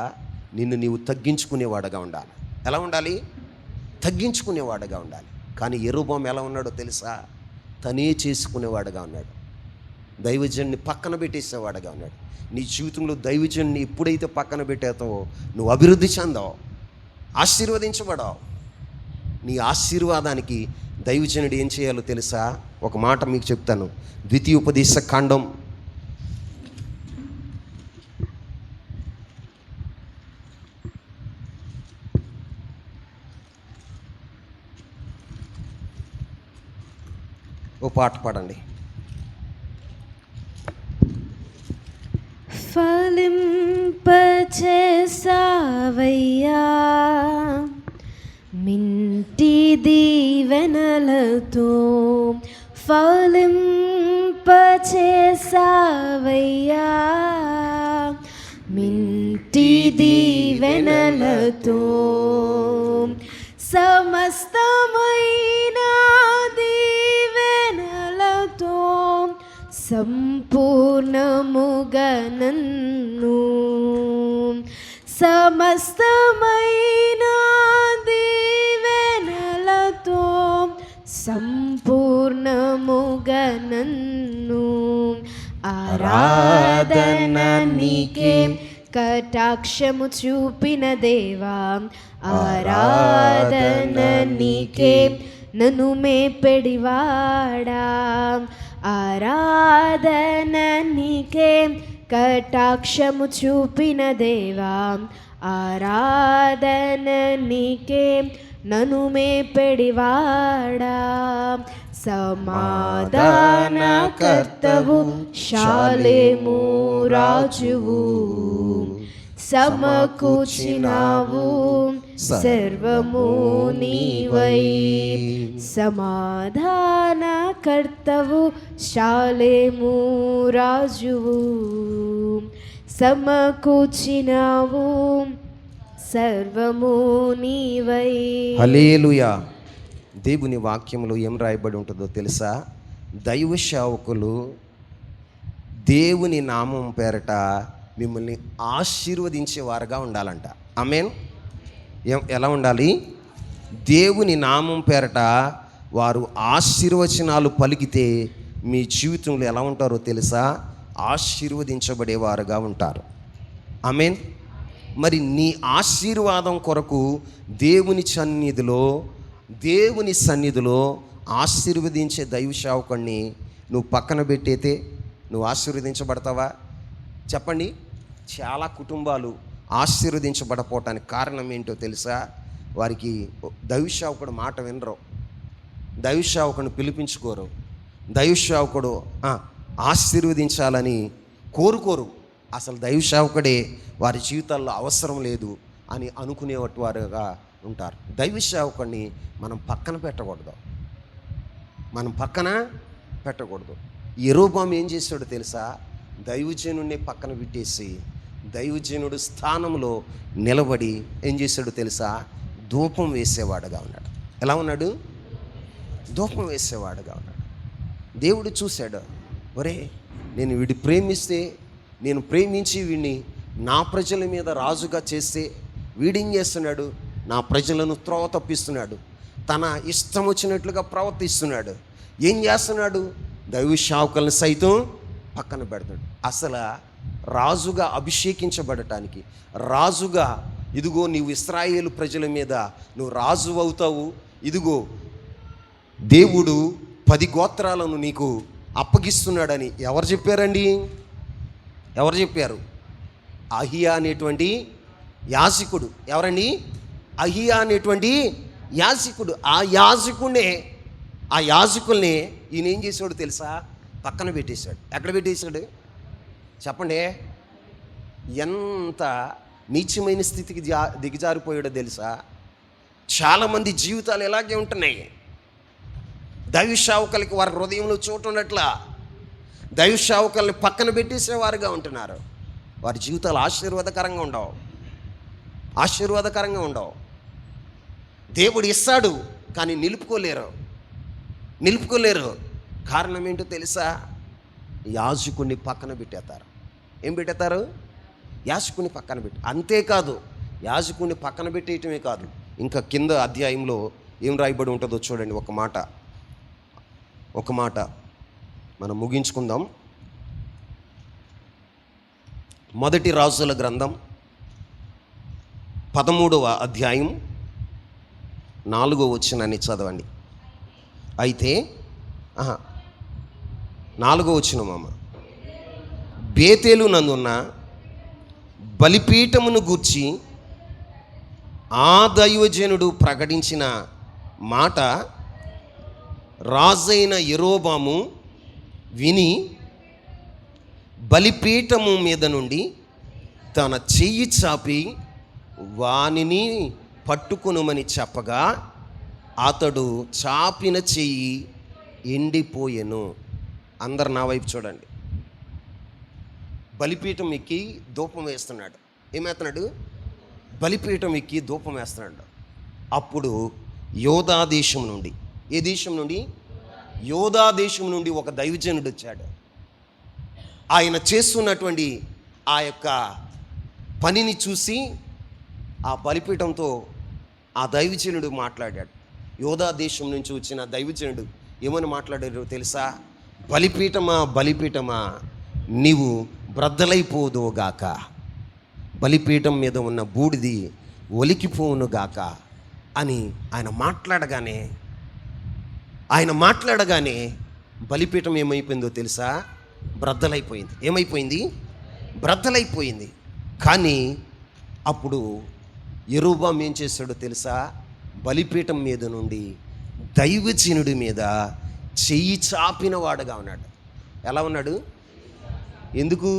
నిన్ను నీవు తగ్గించుకునేవాడుగా ఉండాలి. ఎలా ఉండాలి? తగ్గించుకునేవాడుగా ఉండాలి. కానీ యెరోబాము ఎలా ఉన్నాడో తెలుసా? తనే చేసుకునేవాడుగా ఉన్నాడు. దైవజనుని పక్కన పెట్టేసేవాడుగా ఉన్నాడు. నీ జీవితంలో దైవజనుని ఎప్పుడైతే పక్కన పెట్టేతావో నువ్వు అభివృద్ధి చెందావు, ఆశీర్వదించబడావు. నీ ఆశీర్వాదానికి దైవజనుడు ఏం చేయాలో తెలుసా? ఒక మాట మీకు చెప్తాను. ద్వితీయోపదేశ కాండం 'ఓ పాట పాడండి.
ఫలింపచేసావయ్యా మింటి దీవెనలతో, ఫలింపచేసావయ్యా మింటి దీవెనలతో, సమస్తమైన దీవెనలతో సంపూర్ణముగా నన్ను, సమస్తమైన దీవెనలతో సంపూర్ణముగా నన్ను, ఆరాధన నీకే కటాక్షము చూపిన దేవా, ఆరాధన నీకే నన్ను మేపెడివాడా, ఆరాధన నీకే కటాక్షము చూపిన దేవా ఆరాధన నీకే నను మేపెడివాడా సమాధాన కర్తవు శాలేము రాజువు సమకూర్చినావు సర్వము నీవై సమాధాన కర్తవు శాలేము రాజువు సమకూర్చినావు సర్వము నీవై.
హల్లెలూయా. దేవుని వాక్యంలో ఏం రాయబడి ఉంటుందో తెలుసా? దైవ సేవకులు దేవుని నామం పేరట మిమ్మల్ని ఆశీర్వదించేవారుగా ఉండాలంట. ఆమేన్. ఎలా ఉండాలి? దేవుని నామం పేరట వారు ఆశీర్వచనాలు పలికితే మీ జీవితంలో ఎలా ఉంటారో తెలుసా? ఆశీర్వదించబడేవారుగా ఉంటారు. ఆమేన్. మరి నీ ఆశీర్వాదం కొరకు దేవుని సన్నిధిలో ఆశీర్వదించే దైవ సేవకుడిని నువ్వు పక్కన పెట్టేతే నువ్వు ఆశీర్వదించబడతావా? చెప్పండి. చాలా కుటుంబాలు ఆశీర్వదించబడపోవటానికి కారణం ఏంటో తెలుసా? వారికి దైవ సేవకుడు మాట వినరు, దైవ సేవకుడిని పిలిపించుకోరు, దైవ సేవకుడు ఆశీర్వదించాలని కోరుకోరు. అసలు దైవ సేవకుడే వారి జీవితాల్లో అవసరం లేదు అని అనుకునేవారుగా ఉంటారు. దైవ సేవకుడిని మనం పక్కన పెట్టకూడదు. యెరోబాము ఏం చేశాడో తెలుసా? దైవజనుడిని పక్కన పెట్టేసి దైవజనుడు స్థానంలో నిలబడి ఏం చేశాడో తెలుసా? ధూపం వేసేవాడుగా ఉన్నాడు. ఎలా ఉన్నాడు? ధూపం వేసేవాడుగా ఉన్నాడు. దేవుడు చూశాడు, ఒరే నేను వీడి నేను ప్రేమించి వీడిని నా ప్రజల మీద రాజుగా చేస్తే వీడేం చేస్తున్నాడు? నా ప్రజలను త్రోవ తప్పిస్తున్నాడు, తన ఇష్టం వచ్చినట్లుగా ప్రవర్తిస్తున్నాడు. ఏం చేస్తున్నాడు? దైవ సేవకులను సైతం పక్కన పెడతాడు. అసలు రాజుగా అభిషేకించబడటానికి, రాజుగా ఇదిగో నీవు ఇశ్రాయేలు ప్రజల మీద నువ్వు రాజు అవుతావు, ఇదిగో దేవుడు 10 గోత్రాలను నీకు అప్పగిస్తున్నాడని ఎవరు చెప్పారండి? ఎవరు చెప్పారు? అహియా అనేటువంటి యాజకుడు. ఎవరండి? అహియా అనేటువంటి యాజకుడు. ఆ యాజకుల్ని ఈయన ఏం చేశాడు తెలుసా? పక్కన పెట్టేశాడు. ఎక్కడ పెట్టేశాడు చెప్పండి? ఎంత నీచమైన స్థితికి దిగజారిపోయాడో తెలుసా? చాలామంది జీవితాలు ఇలాగే ఉంటున్నాయి. దైవ సేవకులకి వారి హృదయంలో చోటు ఉన్నట్లా దైవ సేవకుల్ని పక్కన పెట్టేసేవారుగా ఉంటున్నారు. వారి జీవితాలు ఆశీర్వాదకరంగా ఉండవు. దేవుడు ఇస్తాడు కానీ నిలుపుకోలేరు. కారణం ఏంటో తెలుసా? యాజకుడిని పక్కన పెట్టేస్తారు. ఏం పెట్టేస్తారు? యాజకుడిని పక్కన పెట్టి. అంతేకాదు, యాజకుడిని పక్కన పెట్టేయటమే కాదు, ఇంకా కింద అధ్యాయంలో ఏం రాయబడి ఉంటుందో చూడండి. ఒక మాట మనం ముగించుకుందాం. 1 రాజుల గ్రంథం 13వ అధ్యాయం 4వ వచనాన్ని చదవండి. అయితే 4వ వచనం బేతేలు నందున్న బలిపీఠమును గూర్చి ఆ దైవజనుడు ప్రకటించిన మాట రాజైన యెరోబాము విని బలిపీఠము మీద నుండి తన చెయ్యి చాపి వానిని పట్టుకొనుమని చెప్పగా అతడు చాపిన చెయ్యి ఎండిపోయెను. అందరు నా వైపు చూడండి. బలిపీఠం ఎక్కి ధూపం వేస్తున్నాడు. ఏమేస్తున్నాడు? బలిపీఠం ఎక్కి ధూపం వేస్తున్నాడు. అప్పుడు యోధా దేశం నుండి, ఏ దేశం నుండి? యోధా దేశం నుండి ఒక దైవజనుడు వచ్చాడు. ఆయన చేస్తున్నటువంటి ఆ యొక్క పనిని చూసి ఆ బలిపీఠంతో ఆ దైవజనుడు మాట్లాడాడు. యోధా దేశం నుంచి వచ్చిన దైవజనుడు ఏమని మాట్లాడారో తెలుసా? బలిపీఠమా నీవు బ్రద్దలైపోదువుగాక, బలిపీఠం మీద ఉన్న బూడిది ఒలికిపోవునుగాక అని ఆయన మాట్లాడగానే బలిపీఠం ఏమైపోయిందో తెలుసా? బ్రద్దలైపోయింది. ఏమైపోయింది? బ్రద్దలైపోయింది. కానీ అప్పుడు యెరొబాము ఏం చేశాడో తెలుసా? బలిపీఠం మీద నుండి దైవజనుడి మీద చెయ్యి చాపిన వాడుగా ఉన్నాడు. ఎలా ఉన్నాడు? ఎందుకు?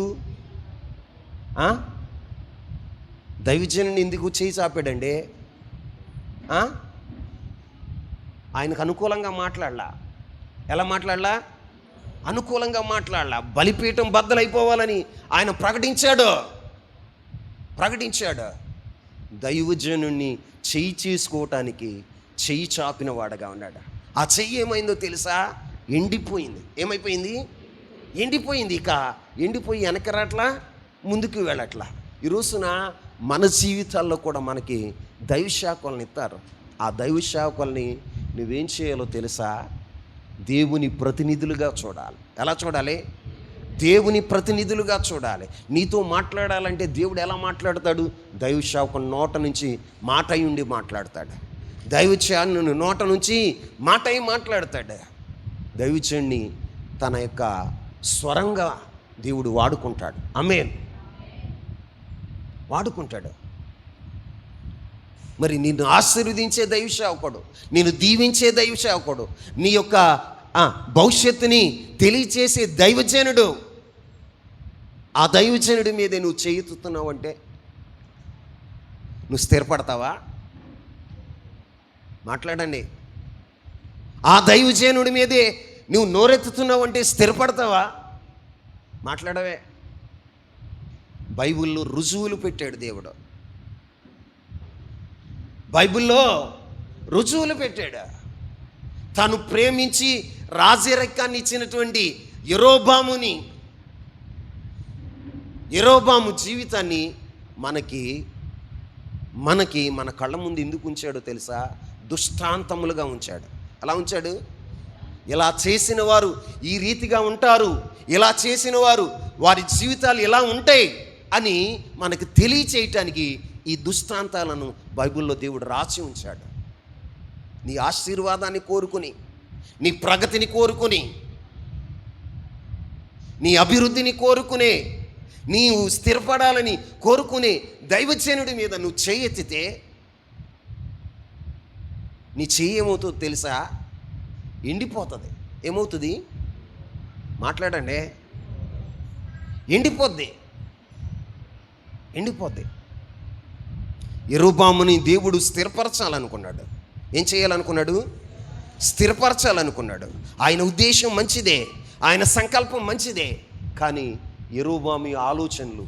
దైవజనుని ఎందుకు చెయ్యి చాపాడండి? ఆయనకు అనుకూలంగా మాట్లాడలా. ఎలా మాట్లాడలా? అనుకూలంగా మాట్లాడలా. బలిపీఠం బద్దలైపోవాలని ఆయన ప్రకటించాడు. దైవజనుణ్ణి చెయ్యి చేసుకోవటానికి చెయ్యి చాపిన వాడుగా ఉన్నాడు. ఆ చెయ్యి ఏమైందో తెలుసా? ఎండిపోయింది. ఏమైపోయింది? ఎండిపోయింది. ఇక ఎండిపోయి వెనక్కి రాట్లా, ముందుకు వెళ్ళట్లా. ఈ రోజున మన జీవితాల్లో కూడా మనకి దైవశాఖల్ని ఇస్తారు. ఆ దైవశాఖల్ని నువ్వేం చేయాలో తెలుసా? దేవుని ప్రతినిధులుగా చూడాలి. ఎలా చూడాలి? దేవుని ప్రతినిధులుగా చూడాలి. నీతో మాట్లాడాలంటే దేవుడు ఎలా మాట్లాడతాడు? దైవశాఖం నోట నుంచి మాట అయి ఉండి మాట్లాడతాడు. దైవచాను నోట నుంచి మాట అయి మాట్లాడతాడు. దైవచాన్ని తన యొక్క స్వరంగా దేవుడు వాడుకుంటాడు. ఆమేన్. వాడుకుంటాడు. మరి నిన్ను ఆశీర్వదించే దైవసేవకుడు, నిన్ను దీవించే దైవసేవకుడు, నీ యొక్క భవిష్యత్తుని తెలియచేసే దైవజనుడు, ఆ దైవజనుడి మీదే నువ్వు చేయుతున్నావు అంటే నువ్వు స్థిరపడతావా? మాట్లాడండి. ఆ దైవజనుడి మీదే నువ్వు నోరెత్తుతున్నావు అంటే స్థిరపడతావా? మాట్లాడవే. బైబిల్లో రుజువులు పెట్టాడు దేవుడు. బైబిల్లో రుజువులు పెట్టాడు. తను ప్రేమించి రాజరికాన్ని ఇచ్చినటువంటి యెరొబాము జీవితాన్ని మనకి మన కళ్ళ ముందు ఎందుకు ఉంచాడో తెలుసా? దుష్టాంతములుగా ఉంచాడు. అలా ఉంచాడు. ఇలా చేసిన వారు ఈ రీతిగా ఉంటారు, ఇలా చేసిన వారు వారి జీవితాలు ఇలా ఉంటాయి అని మనకు తెలియచేయటానికి ఈ దుష్టాంతాలను బైబిల్లో దేవుడు రాసి ఉంచాడు. నీ ఆశీర్వాదాన్ని కోరుకుని, నీ ప్రగతిని కోరుకుని, నీ అభివృద్ధిని కోరుకునే, నీవు స్థిరపడాలని కోరుకునే దైవజనుడి మీద నువ్వు చేయెత్తితే నీ చెయ్యి ఏమవుతుందో తెలుసా? ఎండిపోతుంది. ఏమవుతుంది? మాట్లాడండి. ఎండిపోద్ది. యెరొబాముని దేవుడు స్థిరపరచాలనుకున్నాడు. ఏం చేయాలనుకున్నాడు? స్థిరపరచాలనుకున్నాడు. ఆయన ఉద్దేశం మంచిదే, ఆయన సంకల్పం మంచిదే. కానీ యెరొబాము ఆలోచనలు,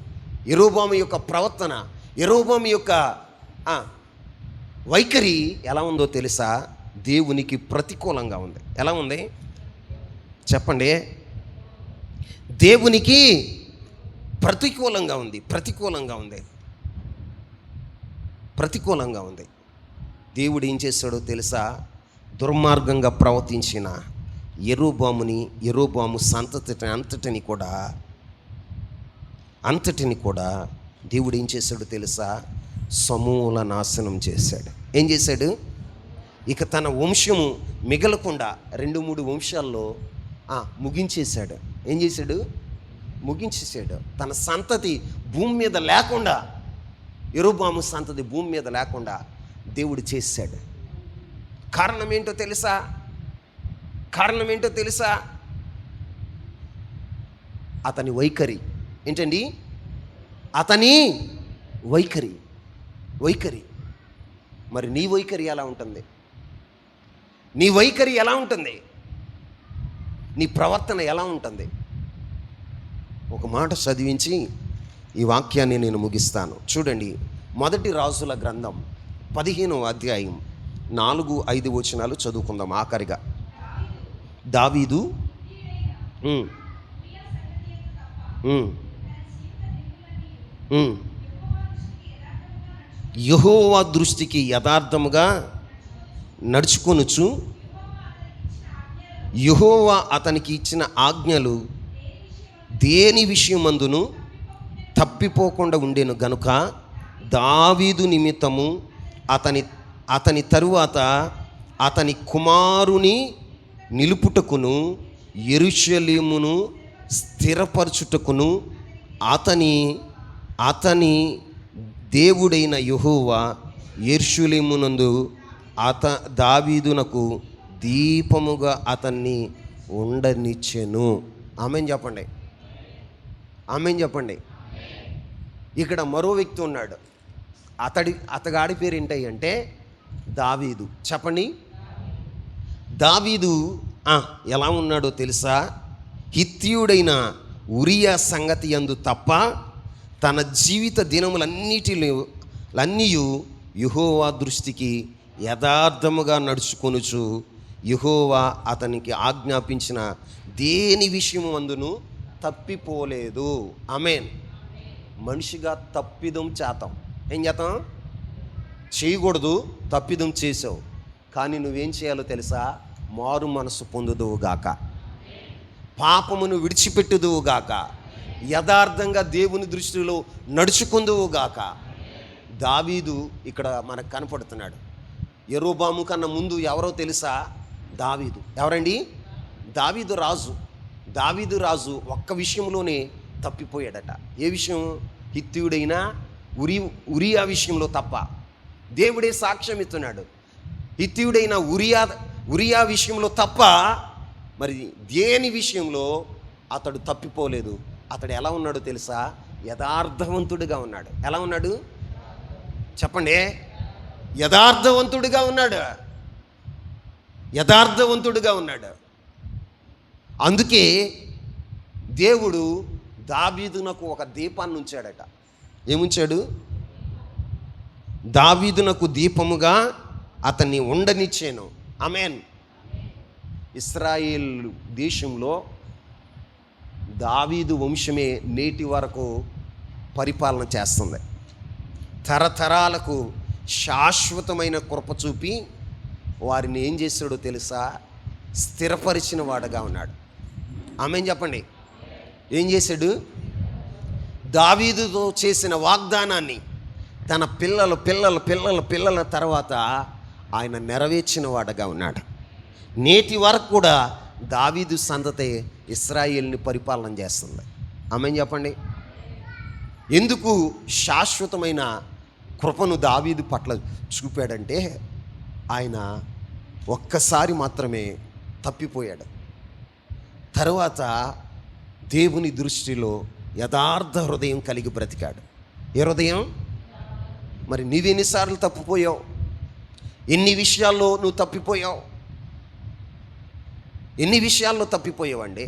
యెరొబాము యొక్క ప్రవర్తన, యెరొబాము యొక్క వైఖరి ఎలా ఉందో తెలుసా? దేవునికి ప్రతికూలంగా ఉంది. ఎలా ఉంది చెప్పండి? దేవునికి ప్రతికూలంగా ఉంది. దేవుడు ఏం చేశాడో తెలుసా? దుర్మార్గంగా ప్రవర్తించిన యెరొబాము అంతటిని కూడా దేవుడు ఏం చేశాడో తెలుసా? సమూల నాశనం చేశాడు. ఏం చేశాడు? ఇక తన వంశము మిగలకుండా 2-3 వంశాల్లో ముగించేశాడు. ఏం చేశాడు? ముగించేశాడు. తన సంతతి భూమి మీద లేకుండా, యెరొబాము సంతతి భూమి మీద లేకుండా దేవుడు చేశాడు. కారణం ఏంటో తెలుసా? అతని వైఖరి ఏంటండి? అతని వైఖరి. మరి నీ వైఖరి ఎలా ఉంటుంది? నీ వైఖరి ఎలా ఉంటుంది? నీ ప్రవర్తన ఎలా ఉంటుంది? ఒక మాట చదివించి ఈ వాక్యాన్ని నేను ముగిస్తాను. చూడండి, 1 రాజుల గ్రంథం 15వ అధ్యాయం 4-5 వచనాలు చదువుకుందాం ఆఖరిగా. దావీదు యెహోవా దృష్టికి యథార్థముగా నడుచుకొనుచు యెహోవా అతనికి ఇచ్చిన ఆజ్ఞలు దేని విషయమందును తప్పిపోకుండా ఉండెను గనుక దావీదు నిమిత్తము అతని తరువాత అతని కుమారుని నిలుపుటకును యెరూషలేమును స్థిరపరచుటకును అతని దేవుడైన యెహోవా యెరూషలేమునందు దావీదునకు దీపముగా అతన్ని ఉండనిచ్చెను. ఆమేన్ చెప్పండి, ఆమేన్ చెప్పండి. ఇక్కడ మరో వ్యక్తి ఉన్నాడు. అతగాడి పేరు ఏంటంటే దావీదు. చెప్పండి. దావీదు ఎలా ఉన్నాడో తెలుసా? హిత్తీయుడైన ఉరియా సంగతి యందు తప్ప తన జీవిత దినములన్నీ యెహోవా దృష్టికి యథార్థముగా నడుచుకొనుచు యెహోవా అతనికి ఆజ్ఞాపించిన దేని విషయము అందును తప్పిపోలేదు. ఆమేన్. మనిషిగా తప్పిదం చేతాం. ఏం చేస్తాం? చేయకూడదు, తప్పిదం చేసావు. కానీ నువ్వేం చేయాలో తెలుసా? మారు మనసు పొందుదువుగాక, పాపమును విడిచిపెట్టుదువుగాక, యథార్థంగా దేవుని దృష్టిలో నడుచుకుందువుగాక. దావీదు ఇక్కడ మనకు కనపడుతున్నాడు. యెరోబాము కన్నా ముందు ఎవరో తెలుసా? దావీదు. ఎవరండి? దావీదు రాజు ఒక్క విషయంలోనే తప్పిపోయాడట. ఏ విషయం? హిత్తీయుడైన ఉరియా విషయంలో తప్ప. దేవుడే సాక్ష్యం ఇస్తున్నాడు. హిత్తీయుడైన ఉరియా విషయంలో తప్ప మరి దేని విషయంలో అతడు తప్పిపోలేదు. అతడు ఎలా ఉన్నాడో తెలుసా? యథార్థవంతుడిగా ఉన్నాడు. ఎలా ఉన్నాడు చెప్పండి? యథార్థవంతుడిగా ఉన్నాడు. అందుకే దేవుడు దావీదునకు ఒక దీపాన్ని ఉంచాడట. ఏముంచాడు? దావీదునకు దీపముగా అతన్ని ఉండనిచ్చాను. ఆమేన్. ఇశ్రాయేల్ దేశంలో దావీదు వంశమే నేటి వరకు పరిపాలన చేస్తుంది. తరతరాలకు శాశ్వతమైన కృప చూపి వారిని ఏం చేశాడో తెలుసా? స్థిరపరిచిన వాడుగా ఉన్నాడు. ఆమేన్ చెప్పండి. ఏం చేశాడు? దావీదుతో చేసిన వాగ్దానాన్ని తన పిల్లల తర్వాత ఆయన నెరవేర్చిన వాడుగా ఉన్నాడు. నేటి వరకు కూడా దావీదు సంతతి ఇశ్రాయేల్ని పరిపాలన చేస్తుంది. ఆమేన్ చెప్పండి. ఎందుకు శాశ్వతమైన కృపను దావీదు పట్ల చూపాడంటే ఆయన ఒక్కసారి మాత్రమే తప్పిపోయాడు. తర్వాత దేవుని దృష్టిలో యథార్థ హృదయం కలిగి బ్రతికాడు. ఏ హృదయం? మరి నీవెన్నిసార్లు తప్పిపోయావు? ఎన్ని విషయాల్లో నువ్వు తప్పిపోయావు? ఎన్ని విషయాల్లో తప్పిపోయావండి?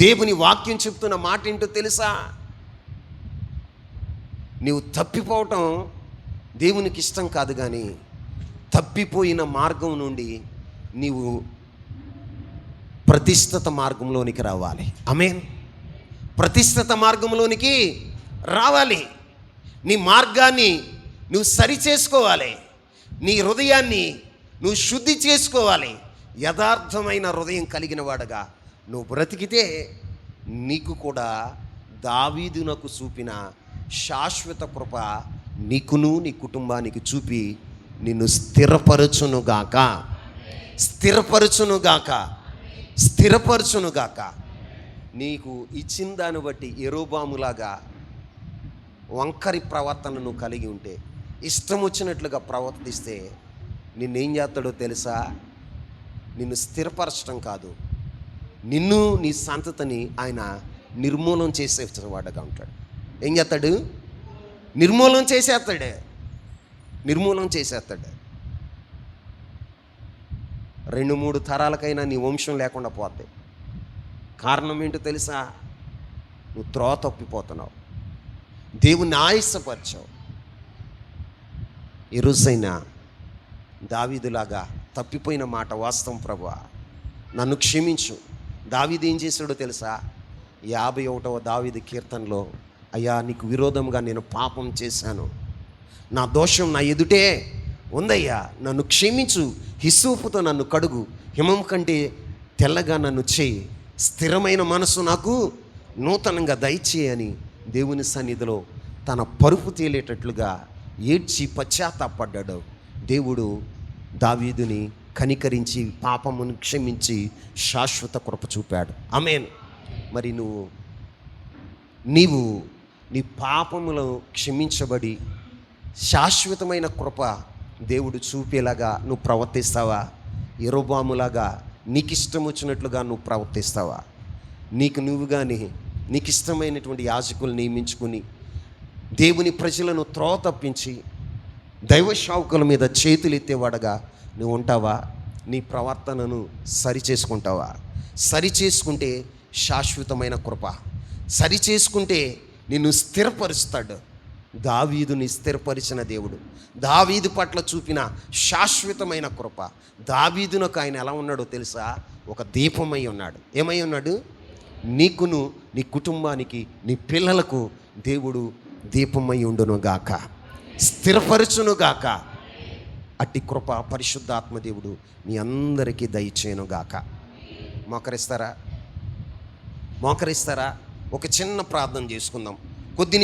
దేవుని వాక్యం చెప్తున్న మాట ఏంటో తెలుసా? నీవు తప్పిపోవటం దేవునికి ఇష్టం కాదు, కానీ తప్పిపోయిన మార్గం నుండి నీవు ప్రతిష్ఠిత మార్గంలోనికి రావాలి. ఆమేన్. ప్రతిష్ఠిత మార్గంలోనికి రావాలి. నీ మార్గాన్ని నువ్వు సరి చేసుకోవాలి. నీ హృదయాన్ని నువ్వు శుద్ధి చేసుకోవాలి. యథార్థమైన హృదయం కలిగిన వాడుగా నువ్వు బ్రతికితే నీకు కూడా దావీదునకు చూపిన శాశ్వత కృప నీకును నీ కుటుంబానికి చూపి నిన్ను స్థిరపరచునుగాక. నీకు ఇచ్చిన దాన్ని బట్టి యెరోబాములాగా వంకరి ప్రవర్తనను కలిగి ఉంటే, ఇష్టం వచ్చినట్లుగా ప్రవర్తిస్తే నిన్నేం చేస్తాడో తెలుసా? నిన్ను స్థిరపరచడం కాదు, నిన్ను నీ సంతతిని ఆయన నిర్మూలన చేసేవాడుగా ఉంటాడు. ఏం చేస్తాడు? నిర్మూలన చేసేస్తాడు. 2-3 తరాలకైనా నీ వంశం లేకుండా పోద్ది. కారణం ఏంటో తెలుసా? నువ్వు త్రోవ తప్పిపోతున్నావు, దేవుణ్ణి ఆయాసపరిచావు. ఈ రోజైనా దావీదులాగా తప్పిపోయిన మాట వాస్తవం. ప్రభువా నన్ను క్షమించు. దావీదు ఏం చేశాడో తెలుసా? 51వ దావీదు కీర్తనలో, అయ్యా నీకు విరోధంగా నేను పాపం చేశాను, నా దోషం నా ఎదుటే ఉందయ్యా, నన్ను క్షమించు, హిస్సోపుతో నన్ను కడుగు, హిమం కంటే తెల్లగా నన్ను చేయి, స్థిరమైన మనసు నాకు నూతనంగా దయచేయని దేవుని సన్నిధిలో తన పరుపు తేలేటట్లుగా ఏడ్చి పశ్చాత్తాపడ్డాడు. దేవుడు దావీదుని కనికరించి పాపమును క్షమించి శాశ్వత కృప చూపాడు. ఆమేన్. మరి నువ్వు నీవు నీ పాపములను క్షమించబడి శాశ్వతమైన కృప దేవుడు చూపేలాగా నువ్వు ప్రవర్తిస్తావా? యెరొబాములాగా నీకు ఇష్టం వచ్చినట్లుగా నువ్వు ప్రవర్తిస్తావా? నీకు నువ్వు కానీ నీకు ఇష్టమైనటువంటి యాజకులు నియమించుకుని దేవుని ప్రజలను త్రోవ తప్పించి దైవ సేవకుల మీద చేతులు ఎత్తేవాడగా నువ్వు ఉంటావా? నీ ప్రవర్తనను సరి చేసుకుంటావా? సరి చేసుకుంటే శాశ్వతమైన కృప, సరి చేసుకుంటే నిన్ను స్థిరపరుస్తాడు. దావీదుని స్థిరపరిచిన దేవుడు, దావీదు పట్ల చూపిన శాశ్వతమైన కృప. దావీదునకు ఆయన ఎలా ఉన్నాడో తెలుసా? ఒక దీపమై ఉన్నాడు. ఏమై ఉన్నాడు? నీకును నీ కుటుంబానికి నీ పిల్లలకు దేవుడు దీపమై ఉండును గాక, స్థిరపరచును గాక. అట్టి కృప పరిశుద్ధాత్మ దేవుడు మీ అందరికీ దయచేయను గాక. మోకరిస్తారా? ఒక చిన్న ప్రార్థన చేసుకుందాం. కొద్ది